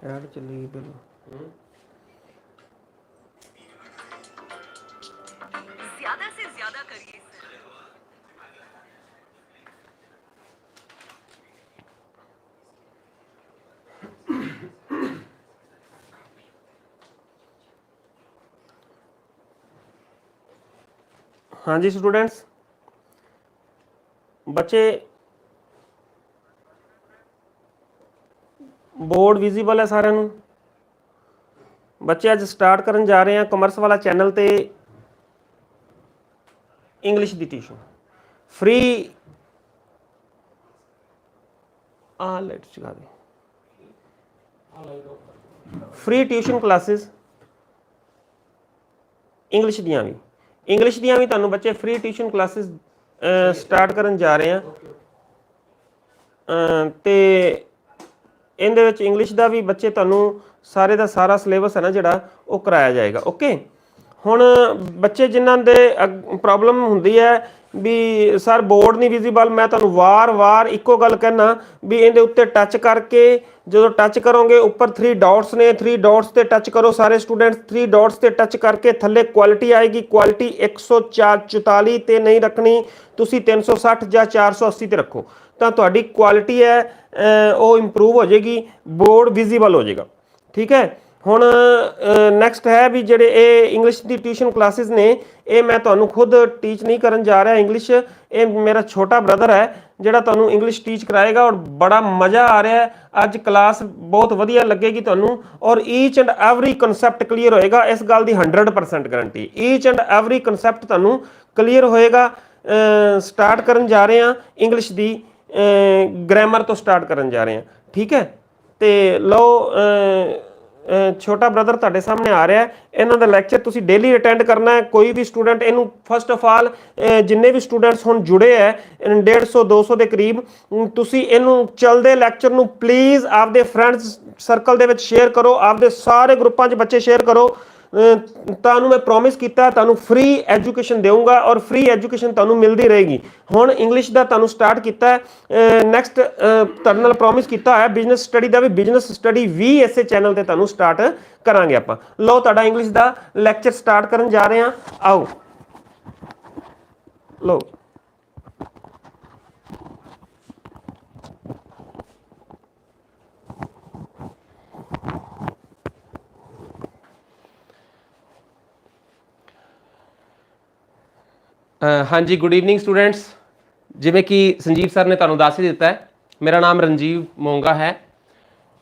Add चलेगी पहले। ज्यादा से ज्यादा करिए सर। हाँ जी स्टूडेंट्स, बच्चे बोर्ड विजिबल है सारे नूं? बच्चे अज स्टार्ट करन जा रहे हैं कॉमर्स वाला चैनल ते इंग्लिश की ट्यूशन फ्री। लाइट जगा दे। फ्री ट्यूशन क्लासेस इंग्लिश दियां भी तुहानूं बच्चे फ्री ट्यूशन क्लासेस स्टार्ट करन जा रहे हैं। ते इहदे विच इंग्लिश का भी बच्चे तुहानूं सारे का सारा सिलेबस है ना जिहड़ा वो कराया जाएगा। ओके, हुण बच्चे जिन्हां दे प्रॉब्लम हुंदी है भी सर बोर्ड नहीं विजिबल, मैं तुहानूं वार इक्को गल कहना भी इहदे उत्ते टच करके जो टच करोगे ऊपर 3 डॉट्स ने, 3 डॉट्स ते टच करो सारे स्टूडेंट्स। 3 डॉट्स ते टच करके थल्ले क्वालिटी आएगी, क्वालिटी 144 ते नहीं रखनी, तुसी 360 या 480 ते रखो तो तुहाडी क्वालिटी है वो इंप्रूव हो जाएगी, बोर्ड विजिबल हो जाएगा। ठीक है, हुण नैक्सट है भी जेडे ये इंग्लिश की ट्यूशन क्लासेस ने, ये मैं तुहानूं खुद टीच नहीं करन जा रहा इंग्लिश, ये मेरा छोटा ब्रदर है जिहड़ा तुहानूं इंग्लिश टीच कराएगा और बड़ा मज़ा आ रहा है। अज क्लास बहुत वधिया लगेगी तुहानूं और each and every concept clear होएगा, इस गल की 100% guarantee. Each and every concept तुहानूं क्लीयर होएगा। स्टार्ट करन जा रहे हैं इंग्लिश की ग्रामर तो स्टार्ट करन जा रहे हैं। ठीक है, तो लो छोटा ब्रदर तुहाडे सामने आ रहा है, इन्हां दा लैक्चर तुसीं डेली अटेंड करना है। कोई भी स्टूडेंट इनू फस्ट ऑफ ऑल जिन्ने भी स्टूडेंट्स हुण जुड़े है 150-200 के करीब, तुसीं इनू चलदे लैक्चर नू प्लीज़ आपदे फ्रेंड्स सर्कल दे विच शेयर करो, आपदे सारे ग्रुपां 'च बच्चे शेयर करो। तुहानूं मैं प्रॉमिस कीता तुहानूं फ्री एजुकेशन देऊँगा और फ्री एजुकेशन तुहानूं मिलती रहेगी। हुण इंग्लिश का तुहानूं स्टार्ट किया है, नैक्सट तुहाडे नाल प्रॉमिस किया है बिजनस स्टडी का भी, बिजनस स्टडी भी इसे चैनल पर तुहानूं स्टार्ट करांगे आपां। लो तुहाडा इंग्लिश का लैक्चर स्टार्ट करन जा रहे हैं, आओ लो। हाँ जी, गुड ईवनिंग स्टूडेंट्स। जिमें कि संजीव सर ने तुहानूं दस ही दिता है, मेरा नाम रणजीव मोंगा है।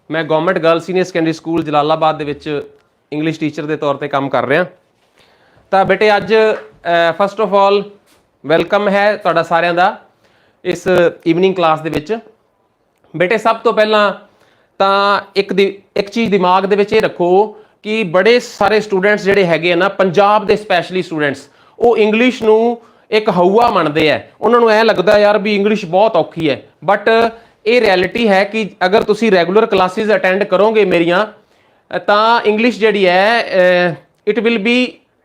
मैं government girls senior secondary school Jalalabad दे विच इंग्लिश टीचर के तौर पर काम कर रहा। तो बेटे अज फस्ट ऑफ ऑल वैलकम है तुहाडा सारिਆਂ दा इस ईवनिंग क्लास दे विच। बेटे सब तो पहला तो एक चीज़ दिमाग दे विच रखो कि बड़े सारे स्टूडेंट्स जिहड़े हैगे ना पंजाब दे स्पैशली स्टूडेंट्स, वो इंग्लिश नूं एक हऊआ मनते हैं। उन्होंने ऐ लगता है यार भी इंग्लिश बहुत औखी है, बट ये रियलिटी है कि अगर तुसी रेगूलर क्लासिस अटेंड करोगे मेरिया तो इंग्लिश जिहड़ी है it will be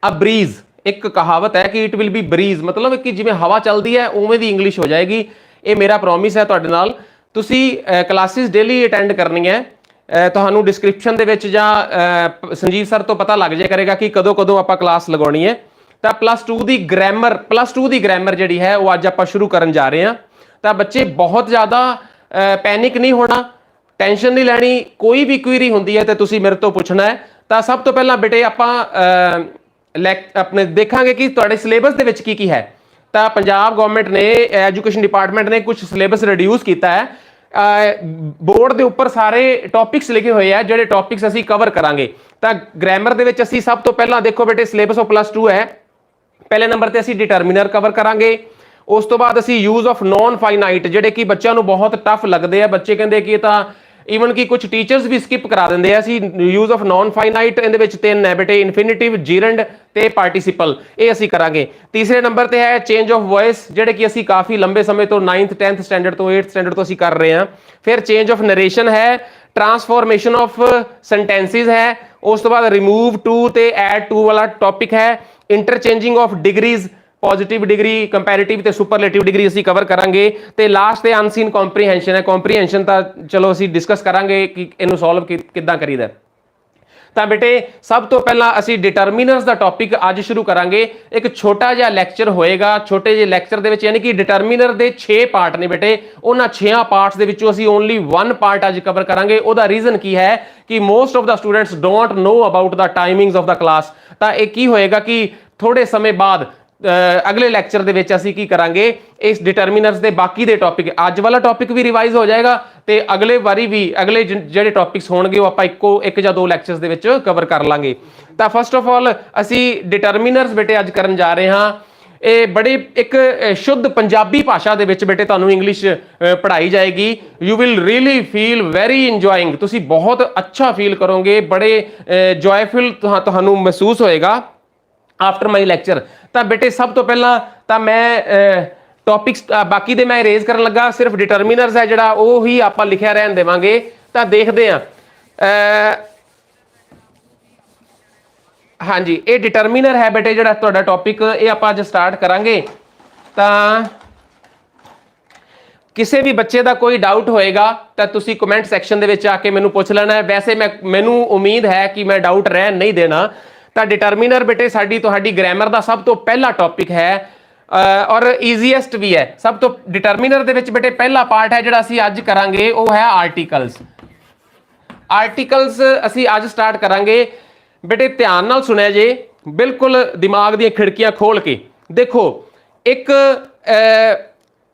a breeze. एक कहावत है कि इट विल बी ब्रीज, मतलब कि जिवें हवा चलती है उवें दी इंग्लिश हो जाएगी। ये मेरा प्रॉमिस है तुहाडे नाल। तुसी क्लासिस डेली अटेंड करनी है। तुहानूं डिस्क्रिप्शन दे विच जां संजीव सर तो पता लग जाए करेगा कि कदों कदों आपां क्लास लगवानी है। तो +2 की ग्रामर जी है वो अज आप शुरू करन जा रहे हैं। तो बच्चे बहुत ज़्यादा पैनिक नहीं होना, टेंशन नहीं लैनी, कोई भी क्वेरी होंदी है तो तुसी मेरे तो पूछना है। तो सब तो पहला बेटे आपां अपने देखांगे कि तुहाडे सिलेबस दे विच की है। तो पंजाब गवर्नमेंट ने एजुकेशन डिपार्टमेंट ने कुछ सिलेबस रिड्यूस किया है। बोर्ड के उपर सारे टॉपिक्स लिखे हुए हैं जोड़े टॉपिक्स असी कवर करांगे। तो ग्रामर दे विच असी सब तो पहला देखो बेटे सिलेबस ऑफ +2 है। पहले नंबर पर असी डिटरमिनर कवर करांगे। उस तो बाद असी यूज ऑफ नॉन फाइनाइट जिहड़े कि बच्चों नूं बहुत टफ लगते हैं, बच्चे कहते कि तां ईवन कि कुछ टीचर्स भी स्किप करा देंगे। असी यूज ऑफ नॉन फाइनाइट इहदे विच 3 है बेटे, इन्फिनिटिव, जीरंड ते पार्टिसिपल, ये असी करांगे। तीसरे नंबर पर है चेंज ऑफ वॉइस जिहड़े कि असी काफ़ी लंबे समय तो 9th 10th स्टैंडर्ड तो 8th स्टैंडर्ड तो असी कर रहे हैं। फिर चेंज ऑफ नरेशन है, ट्रांसफॉर्मेशन ऑफ सेंटेंसिस है, उस तो बाद रिमूव टू ते ऐड टू वाला टॉपिक है, interchanging of degrees, positive degree, comparative ਤੇ ਸੁਪਰਲੇਟਿਵ ਡਿਗਰੀ ਅਸੀਂ ਕਵਰ ਕਰਾਂਗੇ ਤੇ ਲਾਸਟ ਤੇ ਅਨਸੀਨ ਕੰਪਰੀਹੈਂਸ਼ਨ ਹੈ। ਕੰਪਰੀਹੈਂਸ਼ਨ ਤਾਂ ਚਲੋ ਅਸੀਂ ਡਿਸਕਸ ਕਰਾਂਗੇ ਕਿ ਇਹਨੂੰ ਸੋਲਵ ਕਿੱਦਾਂ ਕਰੀਦਾ। ਤਾਂ ਬੇਟੇ ਸਭ ਤੋਂ ਪਹਿਲਾਂ ਅਸੀਂ ਡਿਟਰਮੀਨਰਸ ਦਾ ਟੌਪਿਕ ਅੱਜ ਸ਼ੁਰੂ ਕਰਾਂਗੇ। ਇੱਕ ਛੋਟਾ ਜਿਹਾ ਲੈਕਚਰ ਹੋਏਗਾ, ਛੋਟੇ ਜਿਹੇ ਲੈਕਚਰ ਦੇ ਵਿੱਚ ਯਾਨੀ ਕਿ ਡਿਟਰਮੀਨਰ ਦੇ 6 ਪਾਰਟ ਨੇ ਬੇਟੇ, ਉਹਨਾਂ 6 ਪਾਰਟਸ ਦੇ ਵਿੱਚੋਂ ਅਸੀਂ ਓਨਲੀ 1 ਪਾਰਟ ਅੱਜ ਕਵਰ ਕਰਾਂਗੇ। ਉਹਦਾ ਰੀਜ਼ਨ ਕੀ ਹੈ ਕਿ most of the students don't know about the timings of the class. ਤਾਂ ਇਹ ਕੀ ਹੋਏਗਾ ਕਿ ਥੋੜੇ ਸਮੇਂ ਬਾਅਦ ਅਗਲੇ ਲੈਕਚਰ ਦੇ ਵਿੱਚ ਅਸੀਂ ਕੀ ਕਰਾਂਗੇ, ਇਸ ਡਿਟਰਮੀਨਰਸ ਦੇ ਬਾਕੀ ਦੇ ਟੌਪਿਕ, ਅੱਜ ਵਾਲਾ ਟੌਪਿਕ ਵੀ ਰਿਵਾਈਜ਼ ਹੋ ਜਾਏਗਾ ਤੇ ਅਗਲੇ ਵਾਰੀ ਵੀ ਅਗਲੇ ਜਿਹੜੇ ਟੌਪਿਕਸ ਹੋਣਗੇ ਉਹ ਆਪਾਂ ਇੱਕ ਜਾਂ ਦੋ ਲੈਕਚਰਸ ਦੇ ਵਿੱਚ ਕਵਰ ਕਰ ਲਾਂਗੇ। ਤਾਂ ਫਸਟ ਆਫ ਆਲ ਅਸੀਂ ਡਿਟਰਮੀਨਰਸ ਬੇਟੇ ਅੱਜ ਕਰਨ ਜਾ ਰਹੇ ਹਾਂ। ਇਹ ਬੜੇ ਇੱਕ ਸ਼ੁੱਧ ਪੰਜਾਬੀ ਭਾਸ਼ਾ ਦੇ ਵਿੱਚ ਬੇਟੇ ਤੁਹਾਨੂੰ ਇੰਗਲਿਸ਼ ਪੜ੍ਹਾਈ ਜਾਏਗੀ। You will really feel very enjoying, ਤੁਸੀਂ ਬਹੁਤ ਅੱਛਾ ਫੀਲ ਕਰੋਗੇ, ਬੜੇ ਜੋਇਫੁਲ ਤੁਹਾਨੂੰ ਮਹਿਸੂਸ ਹੋਏਗਾ ਆਫਟਰ ਮਾਈ ਲੈਕਚਰ। ਤਾਂ ਬੇਟੇ ਸਭ ਤੋਂ ਪਹਿਲਾਂ ਤਾਂ ਮੈਂ ਟੌਪਿਕਸ ਬਾਕੀ ਦੇ ਮੈਂ ਅਰੇਂਜ ਕਰਨ ਲੱਗਾ, ਸਿਰਫ ਡਿਟਰਮੀਨਰਸ ਹੈ ਜਿਹੜਾ ਉਹ ਹੀ ਆਪਾਂ ਲਿਖਿਆ ਰਹਿਣ ਦੇਵਾਂਗੇ। ਤਾਂ ਦੇਖਦੇ ਹਾਂ, ਹਾਂਜੀ ਇਹ ਡਿਟਰਮੀਨਰ ਹੈ ਬੇਟੇ ਜਿਹੜਾ ਤੁਹਾਡਾ ਟੌਪਿਕ, ਇਹ ਆਪਾਂ ਅੱਜ ਸਟਾਰਟ ਕਰਾਂਗੇ। ਤਾਂ ਕਿਸੇ ਵੀ ਬੱਚੇ ਦਾ ਕੋਈ ਡਾਊਟ ਹੋਏਗਾ ਤਾਂ ਤੁਸੀਂ ਕਮੈਂਟ ਸੈਕਸ਼ਨ ਦੇ ਵਿੱਚ ਆ ਕੇ ਮੈਨੂੰ ਪੁੱਛ ਲੈਣਾ ਹੈ। ਵੈਸੇ ਮੈਨੂੰ ਉਮੀਦ ਹੈ ਕਿ ਮੈਂ ਡਾਊਟ ਰਹਿਣ ਨਹੀਂ ਦੇਣਾ। ਤਾਂ ਡਿਟਰਮੀਨਰ ਬੇਟੇ ਸਾਡੀ ਤੁਹਾਡੀ ਗ੍ਰਾਮਰ ਦਾ ਸਭ ਤੋਂ ਪਹਿਲਾ ਟੌਪਿਕ ਹੈ ਔਰ ਈਜ਼ੀਐਸਟ ਵੀ ਹੈ। ਸਭ ਤੋਂ ਡਿਟਰਮੀਨਰ ਦੇ ਵਿੱਚ ਬੇਟੇ ਪਹਿਲਾ ਪਾਰਟ ਹੈ ਜਿਹੜਾ ਅਸੀਂ ਅੱਜ ਕਰਾਂਗੇ ਉਹ ਹੈ ਆਰਟੀਕਲਸ। ਆਰਟੀਕਲਸ ਅਸੀਂ ਅੱਜ ਸਟਾਰਟ ਕਰਾਂਗੇ ਬੇਟੇ, ਧਿਆਨ ਨਾਲ ਸੁਣਿਆ ਜੇ, ਬਿਲਕੁਲ ਦਿਮਾਗ ਦੀਆਂ ਖਿੜਕੀਆਂ ਖੋਲ ਕੇ ਦੇਖੋ। ਇੱਕ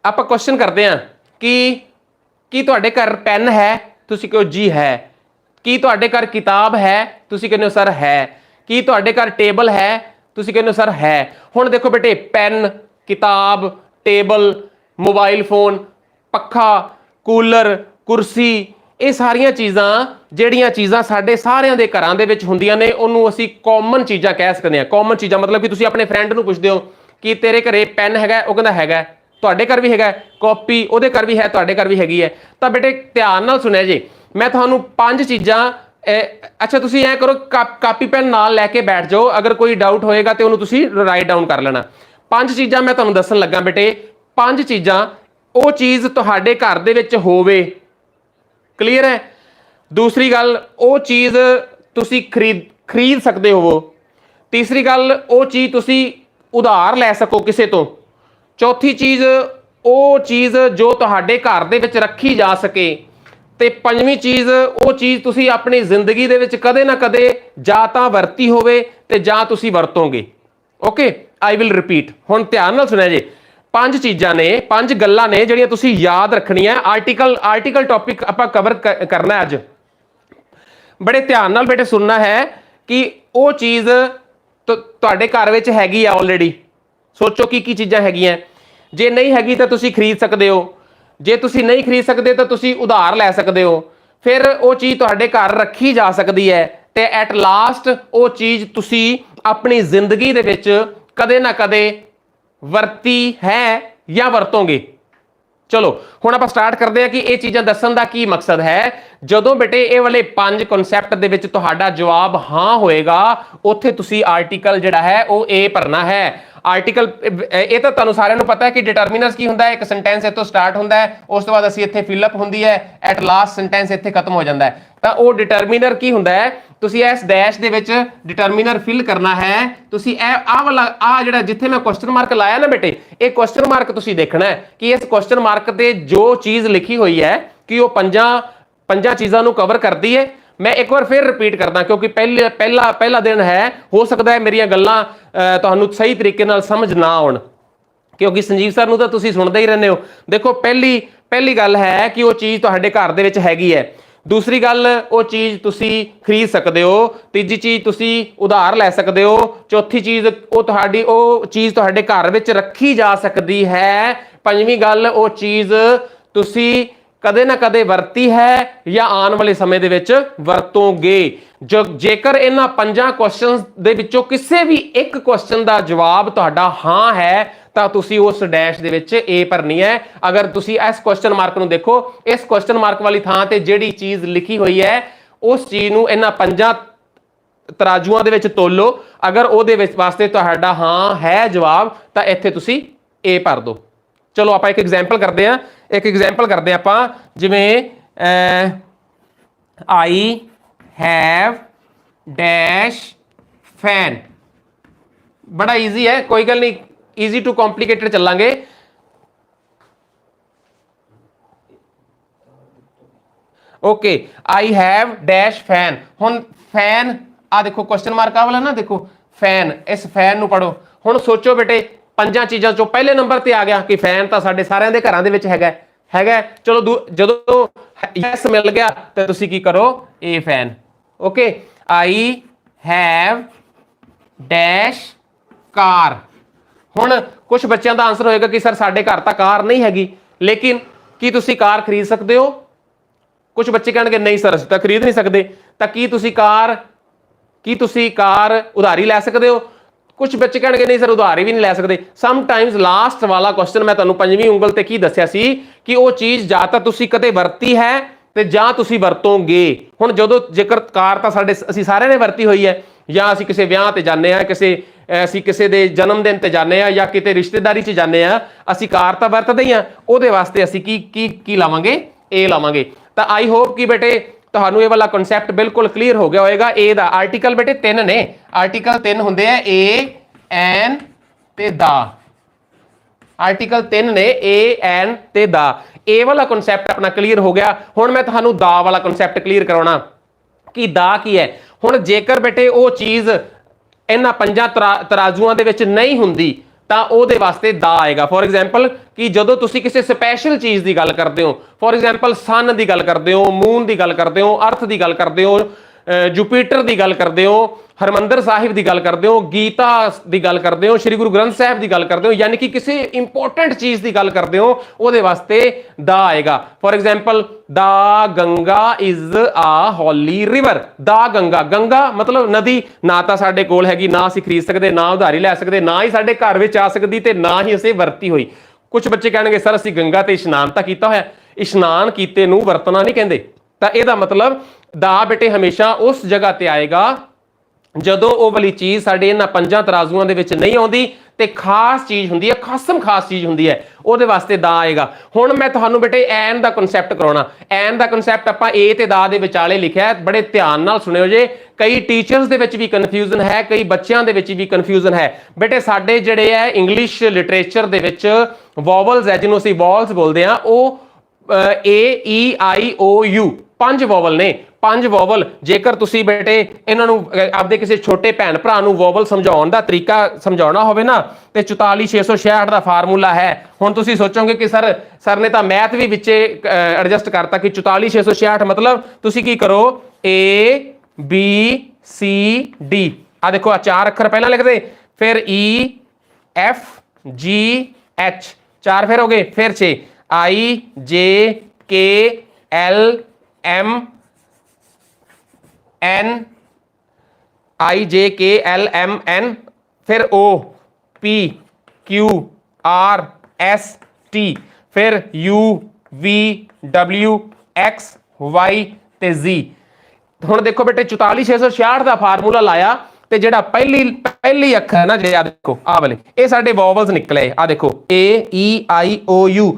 ਆਪਾਂ ਕੁਐਸਚਨ ਕਰਦੇ ਹਾਂ ਕਿ ਕੀ ਤੁਹਾਡੇ ਘਰ ਪੈਨ ਹੈ? ਤੁਸੀਂ ਕਹੋ ਜੀ ਹੈ। ਕੀ ਤੁਹਾਡੇ ਘਰ ਕਿਤਾਬ ਹੈ? ਤੁਸੀਂ ਕਹਿੰਦੇ ਹੋ ਸਰ ਹੈ। ਕੀ ਤੁਹਾਡੇ ਘਰ ਟੇਬਲ ਹੈ? ਤੁਸੀਂ ਕਹਿੰਦੇ ਹੋ ਸਰ ਹੈ। ਹੁਣ ਦੇਖੋ ਬੇਟੇ, ਪੈਨ, ਕਿਤਾਬ, ਟੇਬਲ, ਮੋਬਾਈਲ ਫੋਨ, ਪੱਖਾ, ਕੂਲਰ, ਕੁਰਸੀ, ਇਹ ਸਾਰੀਆਂ ਚੀਜ਼ਾਂ ਜਿਹੜੀਆਂ ਚੀਜ਼ਾਂ ਸਾਡੇ ਸਾਰਿਆਂ ਦੇ ਘਰਾਂ ਦੇ ਵਿੱਚ ਹੁੰਦੀਆਂ ਨੇ ਉਹਨੂੰ ਅਸੀਂ ਕਾਮਨ ਚੀਜ਼ਾਂ ਕਹਿ ਸਕਦੇ ਹਾਂ। ਕਾਮਨ ਚੀਜ਼ਾਂ ਮਤਲਬ ਕਿ ਤੁਸੀਂ ਆਪਣੇ ਫਰੈਂਡ ਨੂੰ ਪੁੱਛਦੇ ਹੋ ਕਿ ਤੇਰੇ ਘਰੇ ਪੈਨ ਹੈਗਾ, ਉਹ ਕਹਿੰਦਾ ਹੈਗਾ। ਤੁਹਾਡੇ ਘਰ ਵੀ ਹੈਗਾ। ਕਾਪੀ ਉਹਦੇ ਘਰ ਵੀ ਹੈ, ਤੁਹਾਡੇ ਘਰ ਵੀ ਹੈਗੀ ਹੈ। ਤਾਂ ਬੇਟੇ ਧਿਆਨ ਨਾਲ ਸੁਣਿਆ ਜੀ, ਮੈਂ ਤੁਹਾਨੂੰ 5 ਚੀਜ਼ਾਂ, ਅੱਛਾ ਤੁਸੀਂ ਐ ਕਰੋ, ਕਾਪੀ ਪੈਨ ਨਾਲ ਲੈ ਕੇ ਬੈਠ ਜਾਓ, ਅਗਰ ਕੋਈ ਡਾਊਟ ਹੋਏਗਾ ਤੇ ਉਹਨੂੰ ਤੁਸੀਂ ਰਾਈਟ ਡਾਊਨ ਕਰ ਲੈਣਾ। 5 ਚੀਜ਼ਾਂ ਮੈਂ ਤੁਹਾਨੂੰ ਦੱਸਣ ਲੱਗਾ ਬੇਟੇ। 5 ਚੀਜ਼ਾਂ, ਉਹ ਚੀਜ਼ ਤੁਹਾਡੇ ਘਰ ਦੇ ਵਿੱਚ ਹੋਵੇ। ਕਲੀਅਰ ਹੈ? ਦੂਸਰੀ ਗੱਲ, ਉਹ ਚੀਜ਼ ਤੁਸੀਂ ਖਰੀਦ ਸਕਦੇ ਹੋਵੋ। ਤੀਸਰੀ ਗੱਲ, ਉਹ ਚੀਜ਼ ਤੁਸੀਂ ਉਧਾਰ ਲੈ ਸਕੋ ਕਿਸੇ ਤੋਂ। ਚੌਥੀ ਚੀਜ਼, ਉਹ ਚੀਜ਼ ਜੋ ਤੁਹਾਡੇ ਘਰ ਦੇ ਵਿੱਚ ਰੱਖੀ ਜਾ ਸਕੇ। ਤੇ ਪੰਜਵੀਂ ਚੀਜ਼, ਉਹ ਚੀਜ਼ ਤੁਸੀਂ ਆਪਣੀ ਜ਼ਿੰਦਗੀ ਦੇ ਵਿੱਚ ਕਦੇ ਨਾ ਕਦੇ ਜਾਂ ਤਾਂ ਵਰਤੀ ਹੋਵੇ ਤੇ ਜਾਂ ਤੁਸੀਂ ਵਰਤੋਗੇ। Okay, I will repeat. ਹੁਣ ਧਿਆਨ ਨਾਲ ਸੁਣਿਆ ਜੀ, 5 ਚੀਜ਼ਾਂ ਨੇ, 5 ਗੱਲਾਂ ਨੇ ਜਿਹੜੀਆਂ ਤੁਸੀਂ ਯਾਦ ਰੱਖਣੀਆਂ। ਆਰਟੀਕਲ ਟੌਪਿਕ ਆਪਾਂ ਕਵਰ ਕਰਨਾ ਅੱਜ। ਬੜੇ ਧਿਆਨ ਨਾਲ ਬੇਟੇ ਸੁਣਨਾ ਹੈ ਕਿ ਉਹ ਚੀਜ਼ ਤੁਹਾਡੇ ਘਰ ਵਿੱਚ ਹੈਗੀ ਆ ਆਲਰੇਡੀ। ਸੋਚੋ ਕੀ ਕੀ ਚੀਜ਼ਾਂ ਹੈਗੀਆਂ। ਜੇ ਨਹੀਂ ਹੈਗੀ ਤਾਂ ਤੁਸੀਂ ਖਰੀਦ ਸਕਦੇ ਹੋ। ਜੇ ਤੁਸੀਂ ਨਹੀਂ ਖਰੀਦ ਸਕਦੇ ਤਾਂ ਤੁਸੀਂ ਉਧਾਰ ਲੈ ਸਕਦੇ ਹੋ। ਫਿਰ ਉਹ ਚੀਜ਼ ਤੁਹਾਡੇ ਘਰ ਰੱਖੀ ਜਾ ਸਕਦੀ ਹੈ ਤੇ ਐਟ ਲਾਸਟ ਉਹ ਚੀਜ਼ ਤੁਸੀਂ ਆਪਣੀ ਜ਼ਿੰਦਗੀ ਦੇ ਵਿੱਚ ਕਦੇ ਨਾ ਕਦੇ ਵਰਤੀ ਹੈ ਜਾਂ ਵਰਤੋਗੇ। ਚਲੋ ਹੁਣ ਆਪਾਂ ਸਟਾਰਟ ਕਰਦੇ ਹਾਂ ਕਿ ਇਹ ਚੀਜ਼ਾਂ ਦੱਸਣ ਦਾ ਕੀ ਮਕਸਦ ਹੈ। ਜਦੋਂ ਬੇਟੇ ਇਹ ਵਾਲੇ 5 ਕਨਸੈਪਟ ਦੇ ਵਿੱਚ ਤੁਹਾਡਾ ਜਵਾਬ ਹਾਂ ਹੋਏਗਾ, ਉੱਥੇ ਤੁਸੀਂ ਆਰਟੀਕਲ ਜਿਹੜਾ ਹੈ ਉਹ A ਭਰਨਾ ਹੈ। ਆਰਟੀਕਲ, ਇਹ ਤਾਂ ਤੁਹਾਨੂੰ ਸਾਰਿਆਂ ਨੂੰ ਪਤਾ ਹੈ ਕਿ ਡਿਟਰਮੀਨਰਸ ਕੀ ਹੁੰਦਾ ਹੈ। ਇੱਕ ਸੈਂਟੈਂਸ ਇੱਥੋਂ ਸਟਾਰਟ ਹੁੰਦਾ ਹੈ, ਉਸ ਤੋਂ ਬਾਅਦ ਅਸੀਂ ਇੱਥੇ ਫਿਲਅਪ ਹੁੰਦੀ ਹੈ, ਐਟ ਲਾਸਟ ਸੈਂਟੈਂਸ ਇੱਥੇ ਖਤਮ ਹੋ ਜਾਂਦਾ ਹੈ। ਤਾਂ ਉਹ ਡਿਟਰਮੀਨਰ ਕੀ ਹੁੰਦਾ ਹੈ, ਤੁਸੀਂ ਇਸ ਡੈਸ਼ ਦੇ ਵਿੱਚ ਡਿਟਰਮੀਨਰ ਫਿਲ ਕਰਨਾ ਹੈ। ਤੁਸੀਂ ਆਹ ਵਾਲਾ ਜਿਹੜਾ ਜਿੱਥੇ ਮੈਂ ਕੁਐਸਚਨ ਮਾਰਕ ਲਾਇਆ ਨਾ ਬੇਟੇ, ਇਹ ਕੁਐਸਚਨ ਮਾਰਕ ਤੁਸੀਂ ਦੇਖਣਾ ਹੈ ਕਿ ਇਸ ਕੁਐਸਚਨ ਮਾਰਕ ਤੇ ਜੋ ਚੀਜ਼ ਲਿਖੀ ਹੋਈ ਹੈ ਕਿ ਉਹ ਪੰਜਾਂ ਚੀਜ਼ਾਂ ਨੂੰ ਕਵਰ ਕਰਦੀ ਹੈ। ਮੈਂ ਇੱਕ ਵਾਰ ਫਿਰ ਰਿਪੀਟ ਕਰਦਾ ਕਿਉਂਕਿ ਪਹਿਲਾ ਦਿਨ ਹੈ, ਹੋ ਸਕਦਾ ਹੈ ਮੇਰੀਆਂ ਗੱਲਾਂ ਤੁਹਾਨੂੰ ਸਹੀ ਤਰੀਕੇ ਨਾਲ ਸਮਝ ਨਾ ਆਉਣ, ਕਿਉਂਕਿ ਸੰਜੀਵ ਸਰ ਨੂੰ ਤਾਂ ਤੁਸੀਂ ਸੁਣਦੇ ਹੀ ਰਹਿੰਦੇ ਹੋ। ਦੇਖੋ ਪਹਿਲੀ ਗੱਲ ਹੈ ਕਿ ਉਹ ਚੀਜ਼ ਤੁਹਾਡੇ ਘਰ ਦੇ ਵਿੱਚ ਹੈਗੀ ਹੈ। ਦੂਸਰੀ ਗੱਲ, ਉਹ ਚੀਜ਼ ਤੁਸੀਂ ਖਰੀਦ ਸਕਦੇ ਹੋ। ਤੀਜੀ ਚੀਜ਼, ਤੁਸੀਂ ਉਧਾਰ ਲੈ ਸਕਦੇ ਹੋ। ਚੌਥੀ ਚੀਜ਼, ਉਹ ਚੀਜ਼ ਤੁਹਾਡੇ ਘਰ ਵਿੱਚ ਰੱਖੀ ਜਾ ਸਕਦੀ ਹੈ। ਪੰਜਵੀਂ ਗੱਲ, ਉਹ ਚੀਜ਼ ਤੁਸੀਂ ਕਦੇ ਨਾ ਕਦੇ ਵਰਤੀ ਹੈ ਜਾਂ ਆਉਣ ਵਾਲੇ ਸਮੇਂ ਦੇ ਵਿੱਚ ਵਰਤੋਗੇ। ਜੇਕਰ ਇਹਨਾਂ 5 ਕੁਐਸਚਨਸ ਦੇ ਵਿੱਚੋਂ ਕਿਸੇ ਵੀ ਇੱਕ ਕੁਐਸਚਨ ਦਾ ਜਵਾਬ ਤੁਹਾਡਾ ਹਾਂ ਹੈ ਤਾਂ ਤੁਸੀਂ ਉਸ ਡੈਸ਼ ਦੇ ਵਿੱਚ A ਭਰਨੀ ਹੈ। ਅਗਰ ਤੁਸੀਂ ਇਸ ਕੁਐਸਚਨ ਮਾਰਕ ਨੂੰ ਦੇਖੋ, ਇਸ ਕੁਐਸਚਨ ਮਾਰਕ ਵਾਲੀ ਥਾਂ ਤੇ ਜਿਹੜੀ ਚੀਜ਼ ਲਿਖੀ ਹੋਈ ਹੈ ਉਸ ਚੀਜ਼ ਨੂੰ ਇਹਨਾਂ 5 ਤਰਾਜੂਆਂ ਦੇ ਵਿੱਚ ਤੋਲੋ। ਅਗਰ ਉਹਦੇ ਵਿੱਚ ਵਾਸਤੇ ਤੁਹਾਡਾ ਹਾਂ ਹੈ ਜਵਾਬ ਤਾਂ ਇੱਥੇ ਤੁਸੀਂ A ਭਰ ਦਿਓ। ਚਲੋ ਆਪਾਂ ਇੱਕ ਐਗਜ਼ਾਮਪਲ ਕਰਦੇ ਹਾਂ। ਆਪਾਂ ਜਿਵੇਂ I have dash fan। बड़ा ईजी है, कोई गल नहीं, ईजी टू कॉम्प्लीकेटेड चलांगे। Okay, I have dash fan. हुण फैन आ देखो क्वेश्चन मार्क आ वाला ना, देखो फैन, इस फैन नूं पढ़ो। हुण सोचो बेटे पंजां चीज़ां चों पहले नंबर ते आ गया कि फैन तां साडे सारिਆਂ ਦੇ घरां दे विच हैगा। चलो जदों यस मिल गया तो तुसीं की करो, ए fan. Okay, I have dash car. हुण कुछ बच्चों का आंसर होएगा कि सर साडे घर तां कार नहीं हैगी, लेकिन की तुसीं कार खरीद सकते हो? कुछ बच्चे कहेंगे नहीं सर असीं तां खरीद नहीं सकते। तां की तुसीं कार उधारी लै सकते हो? कुछ बच्चे कहेंगे नहीं सर उधारी भी नहीं लै सकते। समटाइम्स लास्ट वाला क्वेश्चन मैं तुहानूं पंजवीं उंगल ते की दस्सिया सी कि वो चीज़ जां तां तुसीं कदे वरती है ते जां तुसीं वरतोगे। हुण जदों जेकर कार तां साडे असीं सारिਆਂ ने वरती होई है, जां असीं किसी विआह ते जाने आ, असीं किसी दे जन्म दिन ते जाने आ, या किते रिश्तेदारी च जाने आ, असीं कार तां वरतदे ही आ। उहदे वास्ते असीं की लावांगे? ए लावांगे। तां आई होप कि बेटे तुहानूं ये वाला कॉन्सैप्ट बिल्कुल क्लीयर हो गया होएगा। ए दा आर्टिकल बेटे 3 ने, आर्टिकल 3 हुंदे आ, ए एन ते दा। आर्टिकल 3 ने, ए एन ते दा। ए वाला कॉन्सैप्ट अपना क्लीयर हो गया। हुण मैं तुहानूं दा वाला कॉन्सैप्ट क्लीयर कराउणा कि दा की है। हुण जेकर बेटे वो चीज़ इन्हां पंजां तराजूआं दे विच नहीं हुंदी ਤਾਂ ਉਹਦੇ ਵਾਸਤੇ ਦਾ ਆਏਗਾ। ਫੋਰ ਐਗਜ਼ਾਮਪਲ ਕਿ ਜਦੋਂ ਤੁਸੀਂ ਕਿਸੇ ਸਪੈਸ਼ਲ ਚੀਜ਼ ਦੀ ਗੱਲ ਕਰਦੇ ਹੋ, ਫੋਰ ਐਗਜ਼ਾਮਪਲ ਸਨ ਦੀ ਗੱਲ ਕਰਦੇ ਹੋ, ਮੂਨ ਦੀ ਗੱਲ ਕਰਦੇ ਹੋ, ਅਰਥ ਦੀ ਗੱਲ ਕਰਦੇ ਹੋ, ਜੁਪੀਟਰ ਦੀ ਗੱਲ ਕਰਦੇ ਹੋ, ਹਰਮੰਦਰ ਸਾਹਿਬ ਦੀ ਗੱਲ ਕਰਦੇ ਹੋ, ਗੀਤਾ ਦੀ ਗੱਲ ਕਰਦੇ ਹੋ, ਸ਼੍ਰੀ ਗੁਰੂ ਗ੍ਰੰਥ ਸਾਹਿਬ ਦੀ ਗੱਲ ਕਰਦੇ ਹੋ, ਯਾਨੀ ਕਿ ਕਿਸੇ ਇੰਪੋਰਟੈਂਟ ਚੀਜ਼ ਦੀ ਗੱਲ ਕਰਦੇ ਹੋ, ਉਹਦੇ ਵਾਸਤੇ ਦਾ ਆਏਗਾ। For example the Ganga is ਆ ਹੌਲੀ ਰਿਵਰ। ਦਾ ਗੰਗਾ, ਗੰਗਾ ਮਤਲਬ ਨਦੀ, ਨਾ ਤਾਂ ਸਾਡੇ ਕੋਲ ਹੈਗੀ, ਨਾ ਅਸੀਂ ਖਰੀਦ ਸਕਦੇ, ਨਾ ਉਧਾਰੀ ਲੈ ਸਕਦੇ, ਨਾ ਹੀ ਸਾਡੇ ਘਰ ਵਿੱਚ ਆ ਸਕਦੀ ਤੇ ਨਾ ਹੀ ਅਸੀਂ ਵਰਤੀ ਹੋਈ। ਕੁਝ ਬੱਚੇ ਕਹਿਣਗੇ ਸਰ ਅਸੀਂ ਗੰਗਾ ਤੇ ਇਸ਼ਨਾਨ ਤਾਂ ਕੀਤਾ ਹੋਇਆ। ਇਸ਼ਨਾਨ ਕੀਤੇ ਨੂੰ ਵਰਤਣਾ ਨਹੀਂ ਕਹਿੰਦੇ। ਤਾਂ ਇਹਦਾ ਮਤਲਬ ਦਾ बेटे हमेशा उस जगह ते आएगा ਜਦੋਂ ਉਹ ਵਾਲੀ ਚੀਜ਼ ਸਾਡੇ ਇਹਨਾਂ ਪੰਜਾਂ ਤਰਾਜ਼ੂਆਂ ਦੇ ਵਿੱਚ ਨਹੀਂ ਆਉਂਦੀ ਤੇ ਖਾਸ ਚੀਜ਼ ਹੁੰਦੀ ਹੈ, ਖਾਸਮ ਖਾਸ ਚੀਜ਼ ਹੁੰਦੀ ਹੈ, ਉਹਦੇ ਵਾਸਤੇ ਦਾ ਆਏਗਾ। ਹੁਣ ਮੈਂ ਤੁਹਾਨੂੰ ਬੇਟੇ ਐਨ ਦਾ ਕਨਸੈਪਟ ਕਰਾਉਣਾ। ਐਨ ਦਾ ਕਨਸੈਪਟ ਆਪਾਂ ਏ ਤੇ ਦਾ ਦੇ ਵਿਚਾਲੇ ਲਿਖਿਆ ਹੈ, ਬੜੇ ਧਿਆਨ ਨਾਲ ਸੁਣਿਓ ਜੇ। ਕਈ ਟੀਚਰਸ ਦੇ ਵਿੱਚ ਵੀ ਕਨਫਿਊਜ਼ਨ ਹੈ, ਕਈ ਬੱਚਿਆਂ ਦੇ ਵਿੱਚ ਵੀ ਕਨਫਿਊਜ਼ਨ ਹੈ। ਬੇਟੇ ਸਾਡੇ ਜਿਹੜੇ ਹੈ ਇੰਗਲਿਸ਼ ਲਿਟਰੇਚਰ ਦੇ ਵਿੱਚ ਵੋਵਲਸ ਹੈ, ਜਿਹਨੂੰ ਅਸੀਂ ਵੋਵਲਸ ਬੋਲਦੇ ਆ, ਉਹ ਏ ਈ ਆਈ ਓ ਯੂ 5 ਵੋਵਲ ਨੇ। 5 ਵੋਵਲ ਜੇਕਰ ਤੁਸੀਂ ਬੇਟੇ ਇਹਨਾਂ ਨੂੰ ਆਪਦੇ ਕਿਸੇ ਛੋਟੇ ਭੈਣ ਭਰਾ ਨੂੰ ਵੋਵਲ ਸਮਝਾਉਣ ਦਾ ਤਰੀਕਾ ਸਮਝਾਉਣਾ ਹੋਵੇ ਨਾ ਤੇ 44666 ਦਾ ਫਾਰਮੂਲਾ ਹੈ। ਹੁਣ ਤੁਸੀਂ ਸੋਚੋਗੇ ਕਿ ਸਰ ਨੇ ਤਾਂ ਮੈਥ ਵੀ ਵਿੱਚੇ ਐਡਜਸਟ ਕਰਤਾ ਕਿ 44666 ਮਤਲਬ ਤੁਸੀਂ ਕੀ ਕਰੋ, A B C D, ਆ ਦੇਖੋ ਆ 4 ਅੱਖਰ ਪਹਿਲਾਂ ਲਿਖਦੇ, ਫਿਰ E F G H 4 ਫਿਰ ਹੋ ਗਏ, ਫਿਰ 6 I J K L M N, I J K L M N, फिर O P Q R S T, फिर U V W X Y ते Z। ਹੁਣ ਦੇਖੋ ਬੇਟੇ 44666 ਦਾ ਫਾਰਮੂਲਾ ਲਾਇਆ ਤੇ ਜਿਹੜਾ ਪਹਿਲੀ ਅੱਖਰ ਹੈ ਨਾ ਜੇ ਆ ਦੇਖੋ ਆ ਵਾਲੇ, ਇਹ ਸਾਡੇ ਵੋਵਲਸ ਨਿਕਲੇ। ਆ ਦੇਖੋ A E I O U।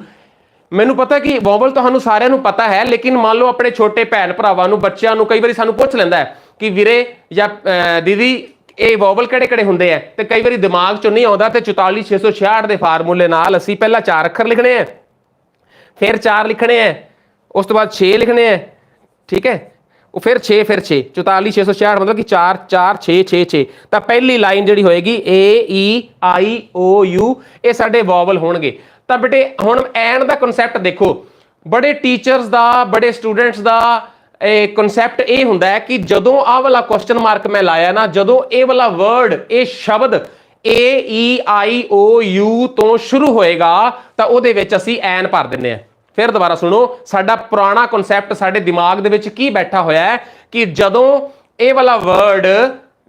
ਮੈਨੂੰ ਪਤਾ ਕਿ ਵੋਵਲ ਤੁਹਾਨੂੰ ਸਾਰਿਆਂ ਨੂੰ ਪਤਾ ਹੈ, ਲੇਕਿਨ ਮੰਨ ਲਓ ਆਪਣੇ ਛੋਟੇ ਭੈਣ ਭਰਾਵਾਂ ਨੂੰ, ਬੱਚਿਆਂ ਨੂੰ ਕਈ ਵਾਰੀ ਸਾਨੂੰ ਪੁੱਛ ਲੈਂਦਾ ਹੈ ਕਿ ਵੀਰੇ ਜਾਂ ਦੀਦੀ ਇਹ ਵੋਵਲ ਕਿਹੜੇ ਕਿਹੜੇ ਹੁੰਦੇ ਆ, ਤੇ ਕਈ ਵਾਰੀ ਦਿਮਾਗ ਚੋਂ ਨਹੀਂ ਆਉਂਦਾ। ਤੇ 44666 ਦੇ ਫਾਰਮੂਲੇ ਨਾਲ ਅਸੀਂ ਪਹਿਲਾਂ 4 ਅੱਖਰ ਲਿਖਣੇ ਆ, ਫਿਰ 4 ਲਿਖਣੇ ਆ, ਉਸ ਤੋਂ ਬਾਅਦ 6 ਲਿਖਣੇ ਆ, ਠੀਕ ਹੈ, ਉਹ ਫਿਰ 6 ਫਿਰ 6 44666 ਮਤਲਬ ਕਿ 4 4 6 6 6। ਤਾਂ ਪਹਿਲੀ ਲਾਈਨ ਜਿਹੜੀ ਹੋਏਗੀ A E I O U, ਇਹ ਸਾਡੇ ਵੋਵਲ ਹੋਣਗੇ। ਤਾਂ ਬੇਟੇ ਹੁਣ ਐਨ ਦਾ ਕਨਸੈਪਟ ਦੇਖੋ, ਬੜੇ ਟੀਚਰਸ ਦਾ, ਬੜੇ ਸਟੂਡੈਂਟਸ ਦਾ ਕਨਸੈਪਟ ਇਹ ਹੁੰਦਾ ਹੈ ਕਿ ਜਦੋਂ ਆਹ ਵਾਲਾ ਕੁਐਸਚਨ ਮਾਰਕ ਮੈਂ ਲਾਇਆ ਨਾ, ਜਦੋਂ ਇਹ ਵਾਲਾ ਵਰਡ, ਇਹ ਸ਼ਬਦ A E I O U ਤੋਂ ਸ਼ੁਰੂ ਹੋਏਗਾ ਤਾਂ ਉਹਦੇ ਵਿੱਚ ਅਸੀਂ ਐਨ ਭਰ ਦਿੰਦੇ ਹਾਂ। ਫਿਰ ਦੁਬਾਰਾ ਸੁਣੋ, ਸਾਡਾ ਪੁਰਾਣਾ ਕਨਸੈਪਟ ਸਾਡੇ ਦਿਮਾਗ ਦੇ ਵਿੱਚ ਕੀ ਬੈਠਾ ਹੋਇਆ ਹੈ ਕਿ ਜਦੋਂ ਇਹ ਵਾਲਾ ਵਰਡ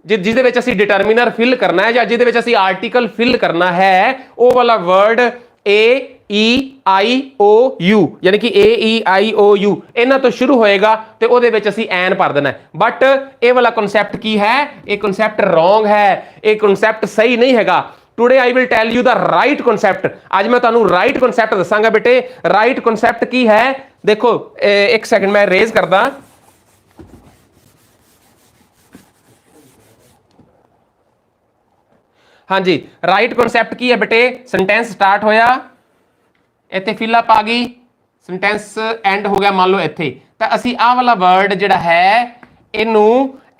ਜਿਹਦੇ ਵਿੱਚ ਅਸੀਂ ਡਿਟਰਮੀਨਰ ਫਿਲ ਕਰਨਾ ਹੈ ਜਾਂ ਜਿਹਦੇ ਵਿੱਚ ਅਸੀਂ ਆਰਟੀਕਲ ਫਿਲ ਕਰਨਾ ਹੈ, ਉਹ ਵਾਲਾ ਵਰਡ AEIOU यानी कि AEIOU ਇਹਨਾਂ ਤੋਂ ਸ਼ੁਰੂ ਹੋਏਗਾ ਤੇ ਉਹਦੇ ਵਿੱਚ ਅਸੀਂ ਐਨ ਭਰ ਦੇਣਾ ਬਟ ਇਹ ਵਾਲਾ ਕਨਸੈਪਟ ਕੀ ਹੈ ਇਹ ਕਨਸੈਪਟ ਰੋਂਗ ਹੈ ਇਹ ਕਨਸੈਪਟ ਸਹੀ ਨਹੀਂ ਹੈਗਾ today I will tell you the right concept आज मैं तुहानू राइट कॉन्सेप्ट दसांगा बेटे राइट कॉन्सेप्ट की है देखो एक सेकंड मैं रेज करदा हाँ जी राइट कॉन्सेप्ट की है बेटे सेंटेंस स्टार्ट होया इत्थे फिल अप आ गई सेंटेंस एंड हो गया मान लो इत्थे तां असीं आ वाला वर्ड जिहड़ा है इनू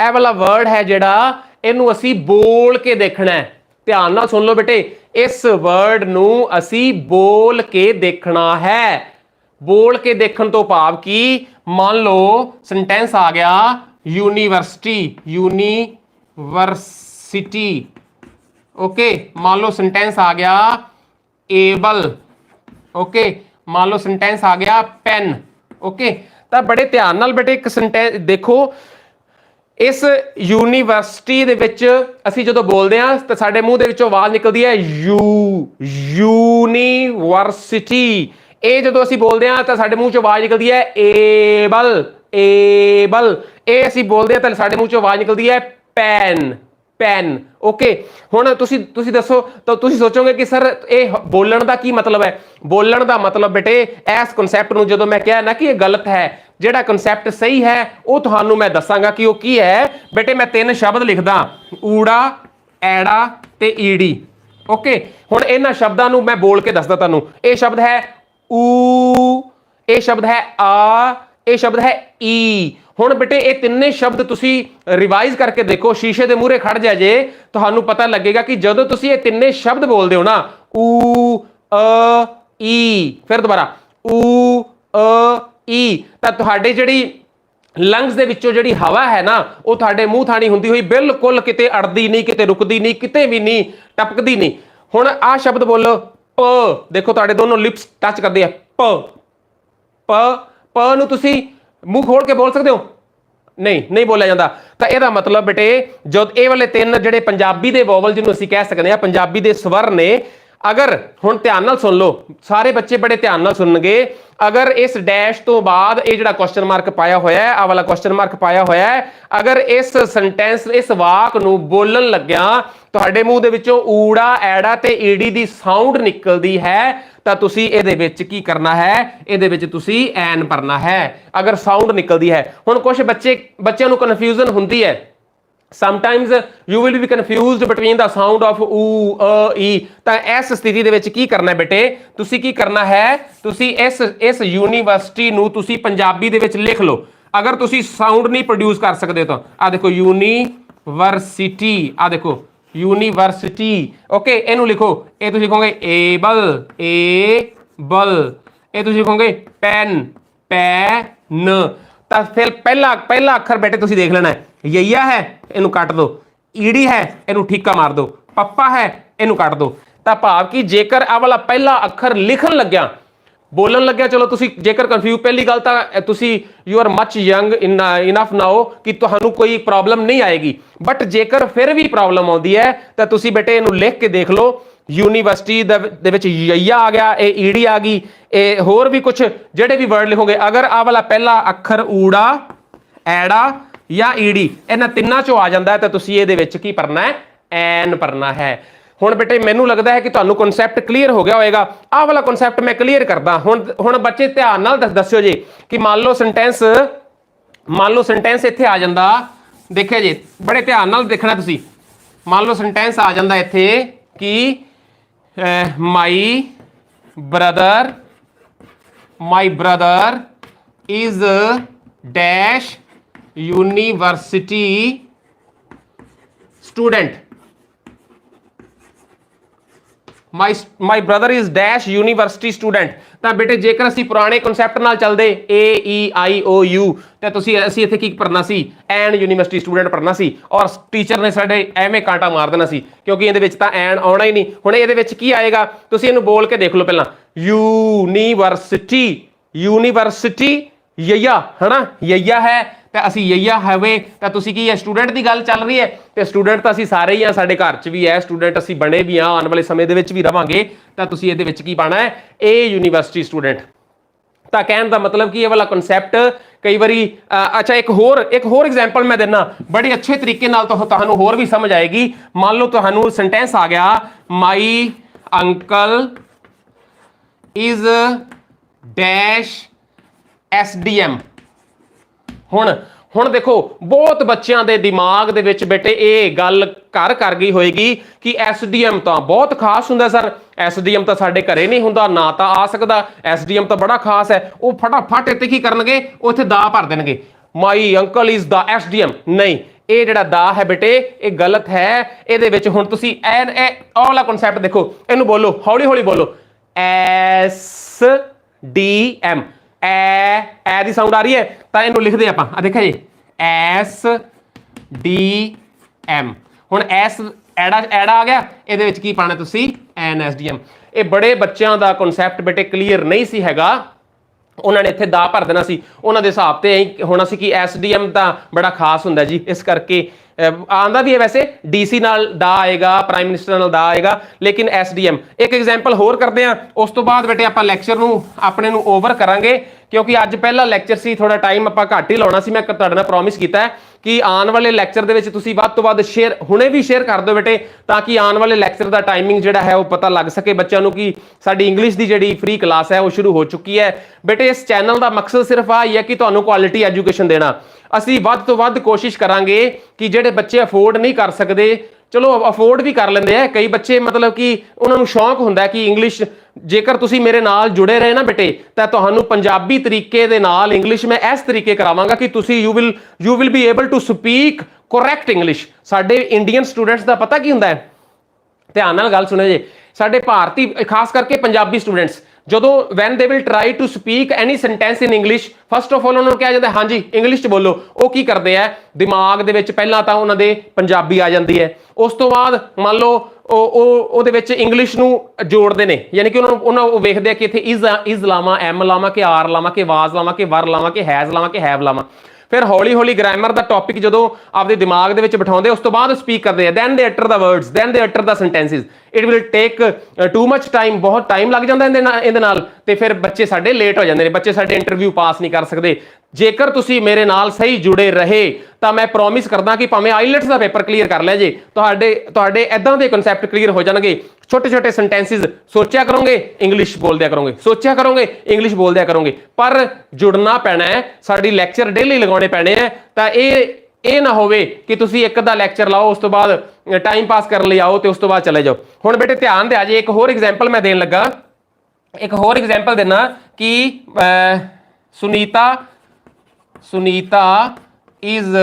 ए वाला वर्ड है जिहड़ा इनू असीं बोल के देखना है ध्यान नाल सुन लो बेटे इस वर्ड नू असी बोल के देखना है बोल के देखने तो भाव की मान लो सेंटेंस आ गया यूनिवर्सिटी यूनिवर्सिटी ओके मान लो सेंटेंस आ गया एबल ओके मान लो सेंटेंस आ गया पेन ओके तो बड़े ध्यान नाल बेटे एक सेंटेंस देखो इस यूनिवर्सिटी ਦੇ ਵਿੱਚ ਅਸੀਂ ਜਦੋਂ ਬੋਲਦੇ ਆ ਤਾਂ ਸਾਡੇ ਮੂੰਹ ਦੇ ਵਿੱਚੋਂ ਆਵਾਜ਼ ਨਿਕਲਦੀ ਹੈ ਯੂਨੀਵਰਸਿਟੀ ਇਹ ਜਦੋਂ ਅਸੀਂ ਬੋਲਦੇ ਆ ਤਾਂ ਸਾਡੇ ਮੂੰਹ ਚੋਂ ਆਵਾਜ਼ ਨਿਕਲਦੀ ਹੈ ਏਬਲ ਇਹ ਅਸੀਂ ਬੋਲਦੇ ਆ ਤਾਂ ਸਾਡੇ ਮੂੰਹ ਚੋਂ ਆਵਾਜ਼ ਨਿਕਲਦੀ ਹੈ ਪੈਨ ओके हुण तुसी दसो तो तुसी सोचोगे कि सर ये बोलण दा की मतलब है बोलण दा मतलब बेटे इस कॉन्सैप्ट नूं जदों मैं कहा ना कि ये गलत है जिहड़ा कॉन्सैप्ट सही है वो तुहानूं मैं दसांगा कि वो की है बेटे मैं 3 शब्द लिखदा ऊड़ा ऐड़ा ते ईड़ी ओके हुण इन्हां शब्दां नूं मैं बोल के दसदा तुहानूं ये शब्द है ऊ ये शब्द है आ ये शब्द है ई हुण बेटे ये तिन्ने शब्द तुसी रिवाइज करके देखो शीशे दे मूहरे खड़ जाए जे तुहानू पता लगेगा कि जदों तुसी ये तिन्ने शब्द बोलदे हो ना ऊ अ ई फिर दोबारा ऊ अ ई तां तुहाडे जिहड़ी लंग्स दे विचों जिहड़ी हवा है ना वो तुहाडे मूँह थाणी हुंदी होई बिल्कुल किते अड़दी नहीं किते रुकदी नहीं किते भी नहीं टपकदी नहीं हुण आ शब्द बोलो प देखो तुहाडे दोनों लिप्स टच करदे आ प प प नूं तुसी मूँह खोल के बोल सकते हो नहीं बोलिया जाता तो यह मतलब बेटे जो ये वाले 3 जिहड़े पंजाबी दे वोवल जिन्होंने असीं कह सकते हैं पंजाबी दे स्वर ने अगर हुण ध्यान नाल सुन लो सारे बच्चे बड़े ध्यान नाल सुनणगे अगर इस डैश तो बाद ये जिहड़ा क्वेश्चन मार्क पाया होया है आ वाला क्वेश्चन मार्क पाया होया है अगर इस सेंटेंस इस वाक नूं बोलण लग्गिया तुहाडे मूँह दे विचों ऊड़ा ऐड़ा ते ईड़ी दी साउंड निकलदी है ਤਾਂ ਤੁਸੀਂ ਇਹਦੇ ਵਿੱਚ ਕੀ ਕਰਨਾ ਹੈ ਇਹਦੇ ਵਿੱਚ ਤੁਸੀਂ ਐਨ ਭਰਨਾ ਹੈ ਅਗਰ ਸਾਊਂਡ ਨਿਕਲਦੀ ਹੈ ਹੁਣ ਕੁਝ ਬੱਚਿਆਂ ਨੂੰ ਕਨਫਿਊਜ਼ਨ ਹੁੰਦੀ ਹੈ sometimes you will be confused between the sound of ਊ ਅ ਈ ਤਾਂ ਇਸ ਸਥਿਤੀ ਦੇ ਵਿੱਚ ਕੀ ਕਰਨਾ ਹੈ ਬੇਟੇ ਤੁਸੀਂ ਕੀ ਕਰਨਾ ਹੈ ਤੁਸੀਂ ਇਸ ਯੂਨੀਵਰਸਿਟੀ ਨੂੰ ਤੁਸੀਂ ਪੰਜਾਬੀ ਦੇ ਵਿੱਚ ਲਿਖ ਲਓ ਅਗਰ ਤੁਸੀਂ ਸਾਊਂਡ ਨਹੀਂ ਪ੍ਰੋਡਿਊਸ ਕਰ ਸਕਦੇ ਤਾਂ ਆ ਦੇਖੋ ਯੂਨੀਵਰਸਿਟੀ ਆ ਦੇਖੋ यूनिवर्सिटी ओके इनू लिखो ये तुसीं लिखोगे एबल ये तुसीं लिखोगे पेन पैन तो फिर पहला अखर बेटे तुसीं देख लेना है यैया है इनू कट दो ईड़ी है इनू ठीका मार दो पप्पा है इनू कट दो तो भाव कि जेकर आ वाला पहला अखर लिखन लग्या बोलन लग्या चलो तुसी जेकर कन्फ्यूज पहली गल तो तुसी you are much young enough now कि तुहानू कोई प्रॉब्लम नहीं आएगी बट जेकर फिर भी प्रॉब्लम आउंदी है तो तुसी बेटे इनू लिख के देख लो यूनीवर्सिटी दे विच यैया आ गया ये ईड़ी आ गई ये होर भी कुछ जिहड़े भी वर्ड लिखोगे अगर आ वाला पहला अखर ऊड़ा ऐड़ा या ईड़ी इन्हां तिन्नां चों आ जांदा है तो तुसी इहदे विच की भरना है एन भरना है हुण बेटे मैनू लगता है कि तुहानू कॉन्सैप्ट क्लीयर हो गया होएगा आ वाला कॉन्सैप्ट मैं क्लीयर करदा हुण बच्चे ध्यान नाल दस्सिओ जी कि मान लो सेंटेंस इत्थे आ जांदा देखिए जी बड़े ध्यान नाल देखना तुसीं मान लो सेंटेंस आ जांदा इत्थे कि my brother is dash university student my brother is dash university student तो बेटे जेकर असी पुराने कॉन्सैप्ट नाल चलदे AEIOU तो तुसी असी इत्थे की भरना सी एन यूनिवर्सिटी स्टूडेंट भरना सी और टीचर ने साडे एवें कांटा मार देना सी क्योंकि इहदे विच तां एन आउणा ही नहीं हुण इहदे विच की आएगा तुसी इहनूं बोल के देख लो पहलां यूनिवर्सिटी ਯਈਆ ਹਨਾ, ਯਈਆ ਹੈ ਤਾਂ ਅਸੀਂ ਯਈਆ ਹੋਵੇ ਤਾਂ ਤੁਸੀਂ ਕੀ ਹੈ, ਸਟੂਡੈਂਟ ਦੀ ਗੱਲ ਚੱਲ ਰਹੀ ਹੈ ਤੇ ਸਟੂਡੈਂਟ ਤਾਂ ਅਸੀਂ ਸਾਰੇ ਹੀ ਆ, ਸਾਡੇ ਘਰ 'ਚ ਵੀ ਹੈ ਸਟੂਡੈਂਟ, ਅਸੀਂ ਬਣੇ ਵੀ ਆ, ਆਉਣ ਵਾਲੇ ਸਮੇਂ ਦੇ ਵਿੱਚ ਵੀ ਰਵਾਂਗੇ। ਤਾਂ ਤੁਸੀਂ ਇਹਦੇ ਵਿੱਚ ਕੀ ਪਾਣਾ ਹੈ, ਇਹ ਯੂਨੀਵਰਸਿਟੀ ਸਟੂਡੈਂਟ। ਤਾਂ ਕਹਿਣ ਦਾ ਮਤਲਬ ਕਿ ਇਹ ਵਾਲਾ ਕਨਸੈਪਟ ਕਈ ਵਾਰੀ ਅੱਛਾ ਇੱਕ ਹੋਰ ਐਗਜ਼ਾਮਪਲ ਮੈਂ ਦਿੰਦਾ ਬੜੇ ਅੱਛੇ ਤਰੀਕੇ ਨਾਲ, ਤੁਹਾਨੂੰ ਹੋਰ ਵੀ ਸਮਝ ਆਏਗੀ। ਮੰਨ ਲਓ ਤੁਹਾਨੂੰ ਸੈਂਟੈਂਸ ਆ ਗਿਆ, ਮਾਈ ਅੰਕਲ ਇਜ਼ ਡੈਸ਼ SDM। ਹੁਣ ਦੇਖੋ ਬਹੁਤ ਬੱਚਿਆਂ ਦੇ ਦਿਮਾਗ ਦੇ ਵਿੱਚ ਬੇਟੇ ਇਹ ਗੱਲ ਘਰ ਕਰ ਗਈ ਹੋਏਗੀ ਕਿ SDM ਤਾਂ ਬਹੁਤ ਖਾਸ ਹੁੰਦਾ ਸਰ, SDM ਤਾਂ ਸਾਡੇ ਘਰੇ ਨਹੀਂ ਹੁੰਦਾ, ਨਾ ਤਾਂ ਆ ਸਕਦਾ, SDM ਤਾਂ ਬੜਾ ਖਾਸ ਹੈ। ਉਹ ਫਟਾਫਟ ਇੱਥੇ ਕੀ ਕਰਨਗੇ, ਉੱਥੇ ਦਾ ਭਰ ਦੇਣਗੇ, ਮਾਈ ਅੰਕਲ ਇਜ਼ ਦਾ SDM। ਨਹੀਂ, ਇਹ ਜਿਹੜਾ ਦਾ ਹੈ ਬੇਟੇ ਇਹ ਗਲਤ ਹੈ। ਇਹਦੇ ਵਿੱਚ ਹੁਣ ਤੁਸੀਂ ਇਹ ਵਾਲਾ ਕਨਸੈਪਟ ਦੇਖੋ, ਇਹਨੂੰ ਬੋਲੋ, ਹੌਲੀ ਹੌਲੀ ਬੋਲੋ, SDM। ਐ ਦੀ ਸਾਊਂਡ ਆ ਰਹੀ ਹੈ ਤਾਂ ਇਹਨੂੰ ਲਿਖਦੇ ਆਪਾਂ, ਆ ਦੇਖਿਆ ਜੀ, SDM। ਹੁਣ ਐਸ ਐੜਾ ਆ ਗਿਆ, ਇਹਦੇ ਵਿੱਚ ਕੀ ਪਾਣਾ ਤੁਸੀਂ, NSDM। ਇਹ ਬੜੇ ਬੱਚਿਆਂ ਦਾ ਕਨਸੈਪਟ ਬੇਟੇ ਕਲੀਅਰ ਨਹੀਂ ਸੀ ਹੈਗਾ, ਉਹਨਾਂ ਨੇ ਇੱਥੇ ਦਾ ਭਰ ਦੇਣਾ ਸੀ, ਉਹਨਾਂ ਦੇ ਹਿਸਾਬ ਤੇ ਹੋਣਾ ਸੀ ਕਿ SDM ਤਾਂ ਬੜਾ ਖਾਸ ਹੁੰਦਾ ਜੀ, ਇਸ ਕਰਕੇ ਆਂਦਾ ਵੀ ਹੈ ਵੈਸੇ DC ਨਾਲ ਦਾ ਆਏਗਾ, ਪ੍ਰਾਈਮ ਮਿਨਿਸਟਰ ਨਾਲ ਦਾ ਆਏਗਾ, ਲੇਕਿਨ SDM। ਇੱਕ ਐਗਜ਼ਾਮਪਲ ਹੋਰ ਕਰਦੇ ਆ, ਉਸ ਤੋਂ ਬਾਅਦ ਬੇਟੇ ਆਪਾਂ ਲੈਕਚਰ ਨੂੰ ਆਪਣੇ ਨੂੰ ਓਵਰ ਕਰਾਂਗੇ, ਕਿਉਂਕਿ ਅੱਜ ਪਹਿਲਾ ਲੈਕਚਰ ਸੀ, ਥੋੜਾ ਟਾਈਮ ਆਪਾਂ ਘੱਟ ਹੀ ਲਾਉਣਾ ਸੀ। ਮੈਂ ਤੁਹਾਡੇ ਨਾਲ ਪ੍ਰੋਮਿਸ ਕੀਤਾ ਕਿ ਆਉਣ ਵਾਲੇ ਲੈਕਚਰ ਦੇ ਵਿੱਚ ਤੁਸੀਂ ਵੱਧ ਤੋਂ ਵੱਧ ਸ਼ੇਅਰ ਹੁਣੇ ਵੀ ਸ਼ੇਅਰ ਕਰ ਦਿਓ ਬੇਟੇ, ਤਾਂ ਕਿ ਆਉਣ ਵਾਲੇ ਲੈਕਚਰ ਦਾ ਟਾਈਮਿੰਗ ਜਿਹੜਾ ਹੈ ਉਹ ਪਤਾ ਲੱਗ ਸਕੇ ਬੱਚਿਆਂ ਨੂੰ ਕਿ ਸਾਡੀ ਇੰਗਲਿਸ਼ ਦੀ ਜਿਹੜੀ ਫ੍ਰੀ ਕਲਾਸ ਹੈ ਉਹ ਸ਼ੁਰੂ ਹੋ ਚੁੱਕੀ ਹੈ। ਬੇਟੇ ਇਸ ਚੈਨਲ ਦਾ ਮਕਸਦ ਸਿਰਫ ਆ ਹੀ ਹੈ ਕਿ ਤੁਹਾਨੂੰ ਕੁਆਲਿਟੀ ਐਜੂਕੇਸ਼ਨ ਦੇਣਾ। ਅਸੀਂ ਵੱਧ ਤੋਂ ਵੱਧ ਕੋਸ਼ਿਸ਼ ਕਰਾਂਗੇ ਕਿ ਜਿਹੜੇ ਬੱਚੇ ਅਫੋਰਡ ਨਹੀਂ ਕਰ ਸਕਦੇ, ਚਲੋ ਅਫੋਰਡ ਵੀ ਕਰ ਲੈਂਦੇ ਆ ਕਈ ਬੱਚੇ, ਮਤਲਬ ਕਿ ਉਹਨਾਂ ਨੂੰ ਸ਼ੌਂਕ ਹੁੰਦਾ ਕਿ ਇੰਗਲਿਸ਼, ਜੇਕਰ ਤੁਸੀਂ ਮੇਰੇ ਨਾਲ ਜੁੜੇ ਰਹੇ ਨਾ ਬੇਟੇ ਤਾਂ ਤੁਹਾਨੂੰ ਪੰਜਾਬੀ ਤਰੀਕੇ ਦੇ ਨਾਲ ਇੰਗਲਿਸ਼ ਮੈਂ ਇਸ ਤਰੀਕੇ ਕਰਾਵਾਂਗਾ ਕਿ ਤੁਸੀਂ you will be able to speak correct English. ਸਾਡੇ ਇੰਡੀਅਨ ਸਟੂਡੈਂਟਸ ਦਾ ਪਤਾ ਕੀ ਹੁੰਦਾ ਹੈ, ਧਿਆਨ ਨਾਲ ਗੱਲ ਸੁਣਿਓ ਜੀ, ਸਾਡੇ ਭਾਰਤੀ ਖਾਸ ਕਰਕੇ ਪੰਜਾਬੀ ਸਟੂਡੈਂਟਸ ਜਦੋਂ when they will try to speak any sentence in English, first of all ਉਹਨਾਂ ਨੂੰ ਕਿਹਾ ਜਾਂਦਾ ਹਾਂਜੀ ਇੰਗਲਿਸ਼ 'ਚ ਬੋਲੋ। ਉਹ ਕੀ ਕਰਦੇ ਆ, ਦਿਮਾਗ ਦੇ ਵਿੱਚ ਪਹਿਲਾਂ ਤਾਂ ਉਹਨਾਂ ਦੇ ਪੰਜਾਬੀ ਆ ਜਾਂਦੀ ਹੈ, ਉਸ ਤੋਂ ਬਾਅਦ ਮੰਨ ਲਓ ਉਹਦੇ ਵਿੱਚ ਇੰਗਲਿਸ਼ ਨੂੰ ਜੋੜਦੇ ਨੇ, ਯਾਨੀ ਕਿ ਉਹ ਵੇਖਦੇ ਆ ਕਿ ਇੱਥੇ ਇਜ਼ ਲਾਵਾਂ, ਐਮ ਲਾਵਾਂ ਕਿ ਆਰ ਲਾਵਾਂ ਕਿ ਵਾਜ਼ ਲਾਵਾਂ ਕਿ ਵਰ ਲਾਵਾਂ ਕਿ ਹੈਜ਼ ਲਾਵਾਂ ਕਿ ਹੈਵ ਲਾਵਾਂ। ਫਿਰ ਹੌਲੀ ਹੌਲੀ ਗ੍ਰਾਮਰ ਦਾ ਟੌਪਿਕ ਜਦੋਂ ਆਪਦੇ ਦਿਮਾਗ ਦੇ ਵਿੱਚ ਬਿਠਾਉਂਦੇ ਉਸ ਤੋਂ ਬਾਅਦ ਸਪੀਕ ਕਰਦੇ ਆ, then they utter the words, then they utter the sentences. It will take too much time, ਬਹੁਤ ਟਾਈਮ ਲੱਗ ਜਾਂਦਾ ਇਹਦੇ ਨਾਲ, ਤੇ ਫਿਰ ਬੱਚੇ ਸਾਡੇ ਲੇਟ ਹੋ ਜਾਂਦੇ ਨੇ, ਬੱਚੇ ਸਾਡੇ ਇੰਟਰਵਿਊ ਪਾਸ ਨਹੀਂ ਕਰ ਸਕਦੇ। ਜੇਕਰ ਤੁਸੀਂ ਮੇਰੇ ਨਾਲ ਸਹੀ ਜੁੜੇ ਰਹੇ ਤਾਂ ਮੈਂ ਪ੍ਰੋਮਿਸ ਕਰਦਾ ਕਿ ਭਾਵੇਂ ਆਈਲੈਟਸ ਦਾ ਪੇਪਰ ਕਲੀਅਰ ਕਰ ਲਿਆ ਜੇ, ਤੁਹਾਡੇ ਇਦਾਂ ਦੇ ਕਨਸੈਪਟ ਕਲੀਅਰ ਹੋ ਜਾਣਗੇ। ਛੋਟੇ ਛੋਟੇ ਸੈਂਟੈਂਸਿਸ ਸੋਚਿਆ ਕਰੋਗੇ, ਇੰਗਲਿਸ਼ ਬੋਲਦਿਆ ਕਰੋਗੇ, ਸੋਚਿਆ ਕਰੋਗੇ, ਇੰਗਲਿਸ਼ ਬੋਲਦਿਆ ਕਰੋਗੇ। ਪਰ ਜੁੜਨਾ ਪੈਣਾ ਹੈ, ਸਾਡੀ ਲੈਕਚਰ ਡੇਲੀ ਲਗਾਉਣੇ ਪੈਣੇ ਹੈ। ਤਾਂ ਇਹ ਨਾ ਹੋਵੇ ਕਿ ਤੁਸੀਂ ਇੱਕ ਅੱਧਾ ਲੈਕਚਰ ਲਾਓ, ਉਸ ਤੋਂ ਬਾਅਦ ਟਾਈਮ ਪਾਸ ਕਰਨ ਲਈ ਆਓ ਤੇ ਉਸ ਤੋਂ ਬਾਅਦ ਚਲੇ ਜਾਓ। ਹੁਣ ਬੇਟੇ ਧਿਆਨ ਦਿਆ ਜੇ, ਇੱਕ ਹੋਰ ਐਗਜ਼ਾਮਪਲ ਮੈਂ ਦੇਣ ਲੱਗਾ, ਇੱਕ ਹੋਰ ਐਗਜ਼ਾਮਪਲ ਦੇਣਾ ਕਿ Sunita is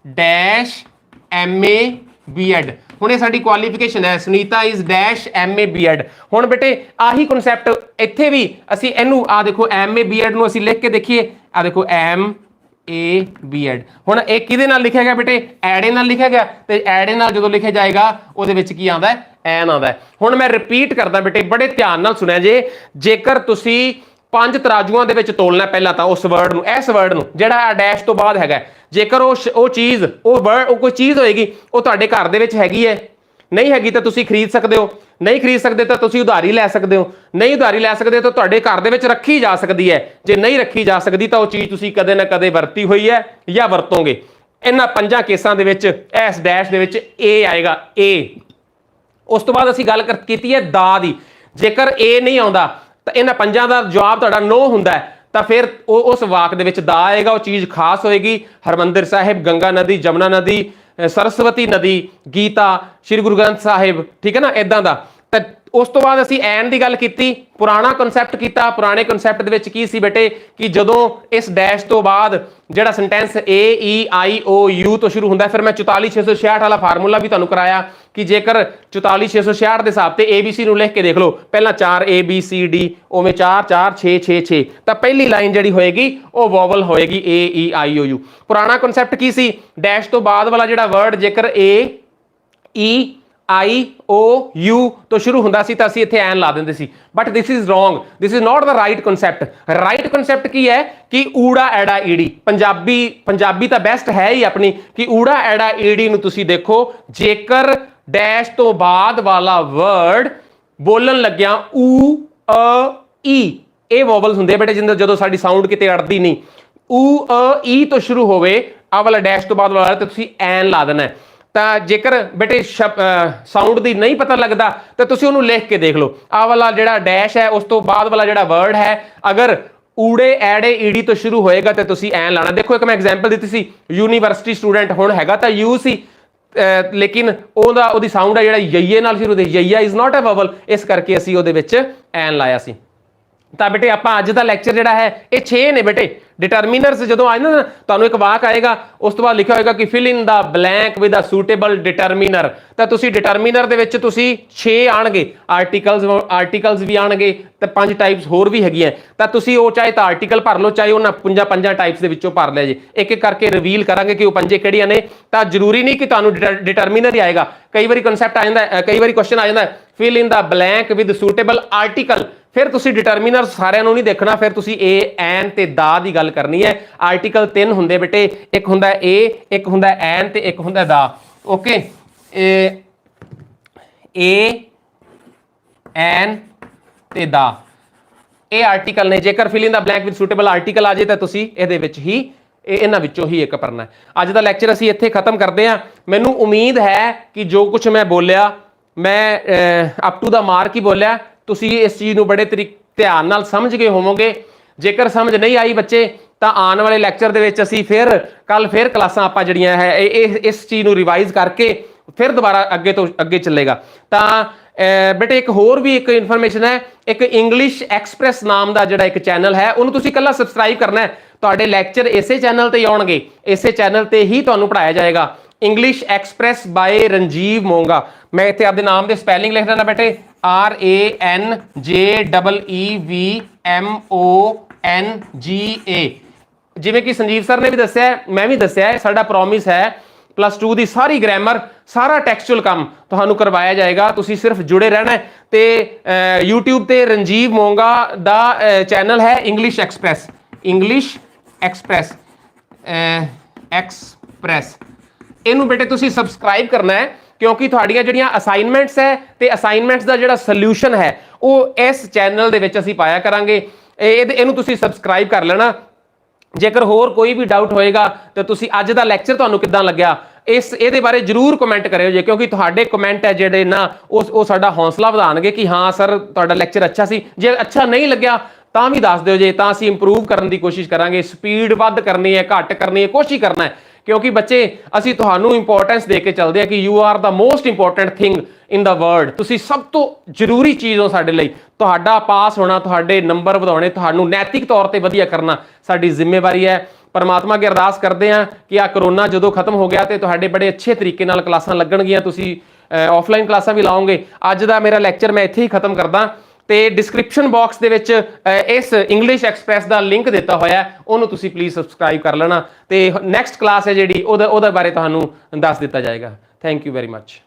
dash MA B.Ed। ਹੁਣ ਇਹ ਸਾਡੀ ਕੁਆਲੀਫਿਕੇਸ਼ਨ ਹੈ, Sunita is dash MA B.Ed। ਹੁਣ ਬੇਟੇ ਆਹੀ ਕਨਸੈਪਟ ਇੱਥੇ ਵੀ ਅਸੀਂ ਇਹਨੂੰ ਆ ਦੇਖੋ MA B.Ed ਨੂੰ ਅਸੀਂ ਲਿਖ ਕੇ ਦੇਖੀਏ, ਆ ਦੇਖੋ MA B.Ed। ਹੁਣ ਇਹ ਕਿਹਦੇ ਨਾਲ ਲਿਖਿਆ ਗਿਆ ਬੇਟੇ, ਐੜੇ ਨਾਲ ਲਿਖਿਆ ਗਿਆ, ਤੇ ਐੜੇ ਨਾਲ ਜਦੋਂ ਲਿਖਿਆ ਜਾਏਗਾ ਉਹਦੇ ਵਿੱਚ ਕੀ ਆਉਂਦਾ, ਐਨ ਆਉਂਦਾ। ਹੁਣ ਮੈਂ ਰਿਪੀਟ ਕਰਦਾ ਬੇਟੇ, ਬੜੇ ਧਿਆਨ ਨਾਲ ਸੁਣਿਆ ਜੇ, ਜੇਕਰ ਤੁਸੀਂ 5 ਤਰਾਜੂਆਂ ਦੇ ਵਿੱਚ ਤੋਲਣਾ ਪਹਿਲਾਂ ਤਾਂ ਉਸ ਵਰਡ ਨੂੰ, ਇਸ ਵਰਡ ਨੂੰ ਜਿਹੜਾ ਡੈਸ਼ ਤੋਂ ਬਾਅਦ ਹੈਗਾ, ਜੇਕਰ ਉਹ ਚੀਜ਼ ਉਹ ਕੋਈ ਚੀਜ਼ ਹੋਏਗੀ ਉਹ ਤੁਹਾਡੇ ਘਰ ਦੇ ਵਿੱਚ ਹੈਗੀ ਹੈ, ਨਹੀਂ ਹੈਗੀ ਤਾਂ ਤੁਸੀਂ ਖਰੀਦ ਸਕਦੇ ਹੋ, ਨਹੀਂ ਖਰੀਦ ਸਕਦੇ ਤਾਂ ਤੁਸੀਂ ਉਧਾਰੀ ਲੈ ਸਕਦੇ ਹੋ, ਨਹੀਂ ਉਧਾਰੀ ਲੈ ਸਕਦੇ ਤਾਂ ਤੁਹਾਡੇ ਘਰ ਦੇ ਵਿੱਚ ਰੱਖੀ ਜਾ ਸਕਦੀ ਹੈ, ਜੇ ਨਹੀਂ ਰੱਖੀ ਜਾ ਸਕਦੀ ਤਾਂ ਉਹ ਚੀਜ਼ ਤੁਸੀਂ ਕਦੇ ਨਾ ਕਦੇ ਵਰਤੀ ਹੋਈ ਹੈ ਜਾਂ ਵਰਤੋਗੇ। ਇਹਨਾਂ 5 ਕੇਸਾਂ ਦੇ ਵਿੱਚ ਇਸ ਡੈਸ਼ ਦੇ ਵਿੱਚ A ਆਏਗਾ, A। ਉਸ ਤੋਂ ਬਾਅਦ ਅਸੀਂ ਗੱਲ ਕੀਤੀ ਹੈ ਦਾ ਦੀ, ਜੇਕਰ A ਨਹੀਂ ਆਉਂਦਾ ਤਾਂ ਇਹਨਾਂ 5 ਦਾ ਜਵਾਬ ਤੁਹਾਡਾ ਨੋ ਹੁੰਦਾ ਤਾਂ ਫਿਰ ਉਸ ਵਾਕ ਦੇ ਵਿੱਚ ਦਾ ਆਏਗਾ, ਉਹ ਚੀਜ਼ ਖਾਸ ਹੋਏਗੀ। ਹਰਮੰਦਰ ਸਾਹਿਬ, ਗੰਗਾ ਨਦੀ, ਜਮਨਾ ਨਦੀ, ਸਰਸਵਤੀ ਨਦੀ, ਗੀਤਾ, ਸ਼੍ਰੀ ਗੁਰੂ ਗ੍ਰੰਥ ਸਾਹਿਬ, ਠੀਕ ਹੈ ਨਾ, ਇਦਾਂ ਦਾ। ਤਾਂ ਉਸ ਤੋਂ ਬਾਅਦ ਅਸੀਂ ਐਨ ਦੀ ਗੱਲ ਕੀਤੀ, ਪੁਰਾਣਾ ਕਨਸੈਪਟ ਕੀਤਾ। ਪੁਰਾਣੇ ਕਨਸੈਪਟ ਦੇ ਵਿੱਚ ਕੀ ਸੀ ਬੇਟੇ ਕਿ ਜਦੋਂ ਇਸ ਡੈਸ਼ ਤੋਂ ਬਾਅਦ ਜਿਹੜਾ ਸੈਂਟੈਂਸ AEIOU ਤੋਂ ਸ਼ੁਰੂ ਹੁੰਦਾ, ਫਿਰ ਮੈਂ 44666 ਵਾਲਾ ਫਾਰਮੂਲਾ ਵੀ ਤੁਹਾਨੂੰ ਕਰਾਇਆ ਕਿ ਜੇਕਰ 44666 ਦੇ ਹਿਸਾਬ ਤੇ ABC ਨੂੰ ਲਿਖ ਕੇ ਦੇਖ ਲਓ, ਪਹਿਲਾਂ 4 ABCD, ਉਵੇਂ 4 4 6 6 6, ਤਾਂ ਪਹਿਲੀ ਲਾਈਨ ਜਿਹੜੀ ਹੋਏਗੀ ਉਹ ਵੋਵਲ ਹੋਏਗੀ AEIOU। ਪੁਰਾਣਾ ਕਨਸੈਪਟ ਕੀ ਸੀ, ਡੈਸ਼ ਤੋਂ ਬਾਅਦ ਵਾਲਾ ਜਿਹੜਾ ਵਰਡ ਜੇਕਰ AEIOU IOU ਤੋਂ ਸ਼ੁਰੂ ਹੁੰਦਾ ਸੀ ਤਾਂ ਅਸੀਂ ਇੱਥੇ ਐਨ ਲਾ ਦਿੰਦੇ ਸੀ, but this is wrong, this is not the right concept. Right concept ਕੀ ਹੈ ਕਿ ਊੜਾ ਐੜਾ ਈੜੀ, ਪੰਜਾਬੀ ਤਾਂ ਬੈਸਟ ਹੈ ਹੀ ਆਪਣੀ, ਕਿ ਊੜਾ ਐੜਾ ਈੜੀ ਨੂੰ ਤੁਸੀਂ ਦੇਖੋ, ਜੇਕਰ ਡੈਸ਼ ਤੋਂ ਬਾਅਦ ਵਾਲਾ ਵਰਡ ਬੋਲਣ ਲੱਗਿਆ ਊ ਈ, ਇਹ ਵੋਵਲਸ ਹੁੰਦੇ ਬੇਟੇ ਜਿੰਦੇ ਜਦੋਂ ਸਾਡੀ ਸਾਊਂਡ ਕਿਤੇ ਅੜਦੀ ਨਹੀਂ, ਊ ਈ ਤੋਂ ਸ਼ੁਰੂ ਹੋਵੇ ਆ ਵਾਲਾ ਡੈਸ਼ ਤੋਂ ਬਾਅਦ ਵਾਲਾ ਤੇ ਤੁਸੀਂ ਐਨ ਲਾ ਦੇਣਾ। ਤਾਂ ਜੇਕਰ ਬੇਟੇ ਸਾਊਂਡ ਦੀ ਨਹੀਂ ਪਤਾ ਲੱਗਦਾ ਤਾਂ ਤੁਸੀਂ ਉਹਨੂੰ ਲਿਖ ਕੇ ਦੇਖ ਲਓ, ਆਹ ਵਾਲਾ ਜਿਹੜਾ ਡੈਸ਼ ਹੈ ਉਸ ਤੋਂ ਬਾਅਦ ਵਾਲਾ ਜਿਹੜਾ ਵਰਡ ਹੈ ਅਗਰ ਊੜੇ ਐੜੇ ਈੜੀ ਤੋਂ ਸ਼ੁਰੂ ਹੋਏਗਾ ਤੇ ਤੁਸੀਂ ਐਨ ਲਾਣਾ। ਦੇਖੋ ਇੱਕ ਮੈਂ ਐਗਜ਼ਾਮਪਲ ਦਿੱਤੀ ਸੀ, ਯੂਨੀਵਰਸਿਟੀ ਸਟੂਡੈਂਟ, ਹੁਣ ਹੈਗਾ ਤਾਂ ਯੂ ਸੀ ਲੇਕਿਨ ਉਹਦੀ ਸਾਊਂਡ ਹੈ ਜਿਹੜਾ ਯਈਏ ਨਾਲ ਸ਼ੁਰੂ ਹੁੰਦੀ, ਯਈਆ ਇਜ਼ ਨਾਟ ਅ ਵਵਲ, ਇਸ ਕਰਕੇ ਅਸੀਂ ਉਹਦੇ ਵਿੱਚ ਐਨ ਲਾਇਆ ਸੀ। ਤਾਂ ਬੇਟੇ ਆਪਾਂ ਅੱਜ ਦਾ ਲੈਕਚਰ ਜਿਹੜਾ ਹੈ ਇਹ 6 ਨੇ ਬੇਟੇ। ਡਿਟਰਮੀਨਰਸ ਜਦੋਂ ਆਏ ਨਾ ਤੁਹਾਨੂੰ ਇੱਕ ਵਾਕ ਆਏਗਾ, ਉਸ ਤੋਂ ਬਾਅਦ ਲਿਖਿਆ ਹੋਏਗਾ ਕਿ fill in the blank with a suitable determiner, ਤਾਂ ਤੁਸੀਂ ਡਿਟਰਮੀਨਰ ਦੇ ਵਿੱਚ ਤੁਸੀਂ 6 ਆਣਗੇ, ਆਰਟੀਕਲਸ ਵੀ ਆਣਗੇ ਤੇ 5 ਟਾਈਪਸ ਹੋਰ ਵੀ ਹੈਗੀਆਂ, ਤਾਂ ਤੁਸੀਂ ਉਹ ਚਾਹੇ ਤਾਂ ਆਰਟੀਕਲ ਭਰ ਲਓ ਚਾਹੇ ਉਹਨਾਂ 5 ਟਾਈਪਸ ਦੇ ਵਿੱਚੋਂ ਭਰ ਲਿਆ ਜੇ। ਇੱਕ ਇੱਕ ਕਰਕੇ ਰਿਵੀਲ ਕਰਾਂਗੇ ਕਿ ਉਹ 5 ਕਿਹੜੀਆਂ ਨੇ। ਤਾਂ ਜ਼ਰੂਰੀ ਨਹੀਂ ਕਿ ਤੁਹਾਨੂੰ ਡਿਟਰਮੀਨਰ ਹੀ ਆਏਗਾ, ਕਈ ਵਾਰੀ ਕਨਸੈਪਟ ਆ ਜਾਂਦਾ, ਕਈ ਵਾਰੀ ਕੁਐਸਚਨ ਆ ਜਾਂਦਾ fill in the blank with suitable article, ਫਿਰ ਤੁਸੀਂ ਡਿਟਰਮੀਨਰ ਸਾਰਿਆਂ ਨੂੰ ਨਹੀਂ ਦੇਖਣਾ, ਫਿਰ ਤੁਸੀਂ ਏ ਐਨ ਤੇ ਦਾ ਦੀ ਗੱਲ ਕਰਨੀ ਹੈ। ਆਰਟੀਕਲ 3 ਹੁੰਦੇ ਬੇਟੇ, ਇੱਕ ਹੁੰਦਾ ਏ, ਇੱਕ ਹੁੰਦਾ ਐਨ ਤੇ ਇੱਕ ਹੁੰਦਾ ਦਾ। ਓਕੇ, ਏ ਐਨ ਤੇ ਦਾ ਇਹ ਆਰਟੀਕਲ ਨੇ। ਜੇਕਰ fill in the blank with suitable article ਆ ਜੇ ਤਾਂ ਤੁਸੀਂ ਇਹਦੇ ਵਿੱਚ ਹੀ ਇਹਨਾਂ ਵਿੱਚੋਂ ਹੀ ਇੱਕ ਭਰਨਾ ਹੈ। ਅੱਜ ਦਾ ਲੈਕਚਰ ਅਸੀਂ ਇੱਥੇ ਖਤਮ ਕਰਦੇ ਹਾਂ। ਮੈਨੂੰ ਉਮੀਦ ਹੈ ਕਿ ਜੋ ਕੁਝ ਮੈਂ ਬੋਲਿਆ ਮੈਂ ਅਪ ਟੂ ਦਾ ਮਾਰਕ ਹੀ ਬੋਲਿਆ, ਤੁਸੀਂ ਇਸ ਚੀਜ਼ ਨੂੰ ਬੜੇ ਧਿਆਨ ਨਾਲ ਸਮਝ ਗਏ ਹੋਵੋਗੇ। ਜੇਕਰ ਸਮਝ ਨਹੀਂ ਆਈ ਬੱਚੇ ਤਾਂ ਆਉਣ ਵਾਲੇ ਲੈਕਚਰ ਦੇ ਵਿੱਚ ਅਸੀਂ ਕੱਲ ਫਿਰ ਕਲਾਸਾਂ ਆਪਾਂ ਜਿਹੜੀਆਂ ਹੈ ਇਸ ਚੀਜ਼ ਨੂੰ ਰਿਵਾਈਜ਼ ਕਰਕੇ ਫਿਰ ਦੁਬਾਰਾ ਅੱਗੇ ਤੋਂ ਅੱਗੇ ਚੱਲੇਗਾ। ਤਾਂ ਬੇਟੇ ਇੱਕ ਹੋਰ ਵੀ ਇੱਕ ਇਨਫੋਰਮੇਸ਼ਨ ਹੈ, ਇੱਕ ਇੰਗਲਿਸ਼ ਐਕਸਪ੍ਰੈਸ ਨਾਮ ਦਾ ਜਿਹੜਾ ਇੱਕ ਚੈਨਲ ਹੈ ਉਹਨੂੰ ਤੁਸੀਂ ਇਕੱਲਾ ਸਬਸਕ੍ਰਾਈਬ ਕਰਨਾ ਹੈ। ਤੁਹਾਡੇ ਲੈਕਚਰ ਇਸੇ ਚੈਨਲ ਤੇ ਹੀ ਆਉਣਗੇ, ਇਸੇ ਚੈਨਲ ਤੇ ਹੀ ਤੁਹਾਨੂੰ ਪੜਾਇਆ ਜਾਏਗਾ। English express by Ranjeev Monga. ਮੈਂ ਇੱਥੇ ਆਪਦੇ ਨਾਮ ਦੇ ਸਪੈਲਿੰਗ ਲਿਖ ਦੇਣਾ ਬੇਟੇ, RANJEEVMONGA। ਜਿਵੇਂ ਕਿ ਸੰਜੀਵ ਸਰ ਨੇ ਵੀ ਦੱਸਿਆ, ਮੈਂ ਵੀ ਦੱਸਿਆ, ਸਾਡਾ ਪ੍ਰੋਮਿਸ ਹੈ +2 ਦੀ ਸਾਰੀ ਗ੍ਰਾਮਰ, ਸਾਰਾ ਟੈਕਸਚੁਅਲ ਕੰਮ ਤੁਹਾਨੂੰ ਕਰਵਾਇਆ ਜਾਏਗਾ। ਤੁਸੀਂ ਸਿਰਫ ਜੁੜੇ ਰਹਿਣਾ। ਤੇ YouTube ਤੇ ਰਣਜੀਵ ਮੋਂਗਾ ਦਾ ਚੈਨਲ ਹੈ ਇੰਗਲਿਸ਼ ਐਕਸਪ੍ਰੈਸ, ਇੰਗਲਿਸ਼ ਐਕਸਪ੍ਰੈਸ ਇਹਨੂੰ ਬੇਟੇ ਤੁਸੀਂ ਸਬਸਕ੍ਰਾਈਬ ਕਰਨਾ ਹੈ, ਕਿਉਂਕਿ ਤੁਹਾਡੀਆਂ ਜਿਹੜੀਆਂ ਅਸਾਈਨਮੈਂਟਸ ਹੈ ਤੇ ਅਸਾਈਨਮੈਂਟਸ ਦਾ ਜਿਹੜਾ ਸੋਲੂਸ਼ਨ ਹੈ ਉਹ ਇਸ ਚੈਨਲ ਦੇ ਵਿੱਚ ਅਸੀਂ ਪਾਇਆ ਕਰਾਂਗੇ। ਇਹਨੂੰ ਤੁਸੀਂ ਸਬਸਕ੍ਰਾਈਬ ਕਰ ਲੈਣਾ। ਜੇਕਰ ਹੋਰ ਕੋਈ ਵੀ ਡਾਊਟ ਹੋਏਗਾ ਤਾਂ ਤੁਸੀਂ ਅੱਜ ਦਾ ਲੈਕਚਰ ਤੁਹਾਨੂੰ ਕਿੱਦਾਂ ਲੱਗਿਆ ਇਹਦੇ ਬਾਰੇ ਜਰੂਰ ਕਮੈਂਟ ਕਰਿਓ ਜੇ, ਕਿਉਂਕਿ ਤੁਹਾਡੇ ਕਮੈਂਟ ਹੈ ਜਿਹੜੇ ਨਾ ਉਹ ਸਾਡਾ ਹੌਸਲਾ ਵਧਾਉਣਗੇ ਕਿ ਹਾਂ ਸਰ ਤੁਹਾਡਾ ਲੈਕਚਰ ਅੱਛਾ ਸੀ। ਜੇ ਅੱਛਾ ਨਹੀਂ ਲੱਗਿਆ ਤਾਂ ਵੀ ਦੱਸ ਦਿਓ ਜੇ, ਤਾਂ ਅਸੀਂ ਇੰਪਰੂਵ ਕਰਨ ਦੀ ਕੋਸ਼ਿਸ਼ ਕਰਾਂਗੇ। ਸਪੀਡ ਵੱਧ ਕਰਨੀ ਹੈ, ਘੱਟ ਕਰਨੀ ਹੈ, ਕੋਸ਼ਿਸ਼ ਕਰਨਾ ਹੈ, ਕਿਉਂਕਿ ਬੱਚੇ ਅਸੀਂ ਤੁਹਾਨੂੰ ਇੰਪੋਰਟੈਂਸ ਦੇ ਕੇ ਚੱਲਦੇ ਆ ਕਿ you are the most important thing in the world. ਤੁਸੀਂ ਸਭ ਤੋਂ ਜ਼ਰੂਰੀ ਚੀਜ਼ ਹੋ ਸਾਡੇ ਲਈ। ਤੁਹਾਡਾ ਪਾਸ ਹੋਣਾ, ਤੁਹਾਡੇ ਨੰਬਰ ਵਧਾਉਣੇ, ਤੁਹਾਨੂੰ ਨੈਤਿਕ ਤੌਰ ਤੇ ਵਧੀਆ ਕਰਨਾ ਸਾਡੀ ਜ਼ਿੰਮੇਵਾਰੀ ਹੈ। ਪਰਮਾਤਮਾ ਅੱਗੇ ਅਰਦਾਸ ਕਰਦੇ ਹਾਂ ਕਿ ਆ ਕਰੋਨਾ ਜਦੋਂ ਖਤਮ ਹੋ ਗਿਆ ਤੇ ਤੁਹਾਡੇ ਬੜੇ ਅੱਛੇ ਤਰੀਕੇ ਨਾਲ ਕਲਾਸਾਂ ਲੱਗਣਗੀਆਂ, ਤੁਸੀਂ ਆਫਲਾਈਨ ਕਲਾਸਾਂ ਵੀ ਲਾਓਗੇ। ਅੱਜ ਦਾ ਮੇਰਾ ਲੈਕਚਰ ਮੈਂ ਇੱਥੇ ਹੀ ਖਤਮ ਕਰਦਾ ਤੇ ਡਿਸਕ੍ਰਿਪਸ਼ਨ ਬਾਕਸ ਦੇ ਵਿੱਚ ਇਸ ਇੰਗਲਿਸ਼ ਐਕਸਪ੍ਰੈਸ ਦਾ ਲਿੰਕ ਦਿੱਤਾ ਹੋਇਆ, ਉਹਨੂੰ ਤੁਸੀਂ ਪਲੀਜ਼ ਸਬਸਕ੍ਰਾਈਬ ਕਰ ਲੈਣਾ ਤੇ ਨੈਕਸਟ ਕਲਾਸ ਹੈ ਜਿਹੜੀ ਉਹਦੇ ਬਾਰੇ ਤੁਹਾਨੂੰ ਦੱਸ ਦਿੱਤਾ ਜਾਏਗਾ। Thank you very much.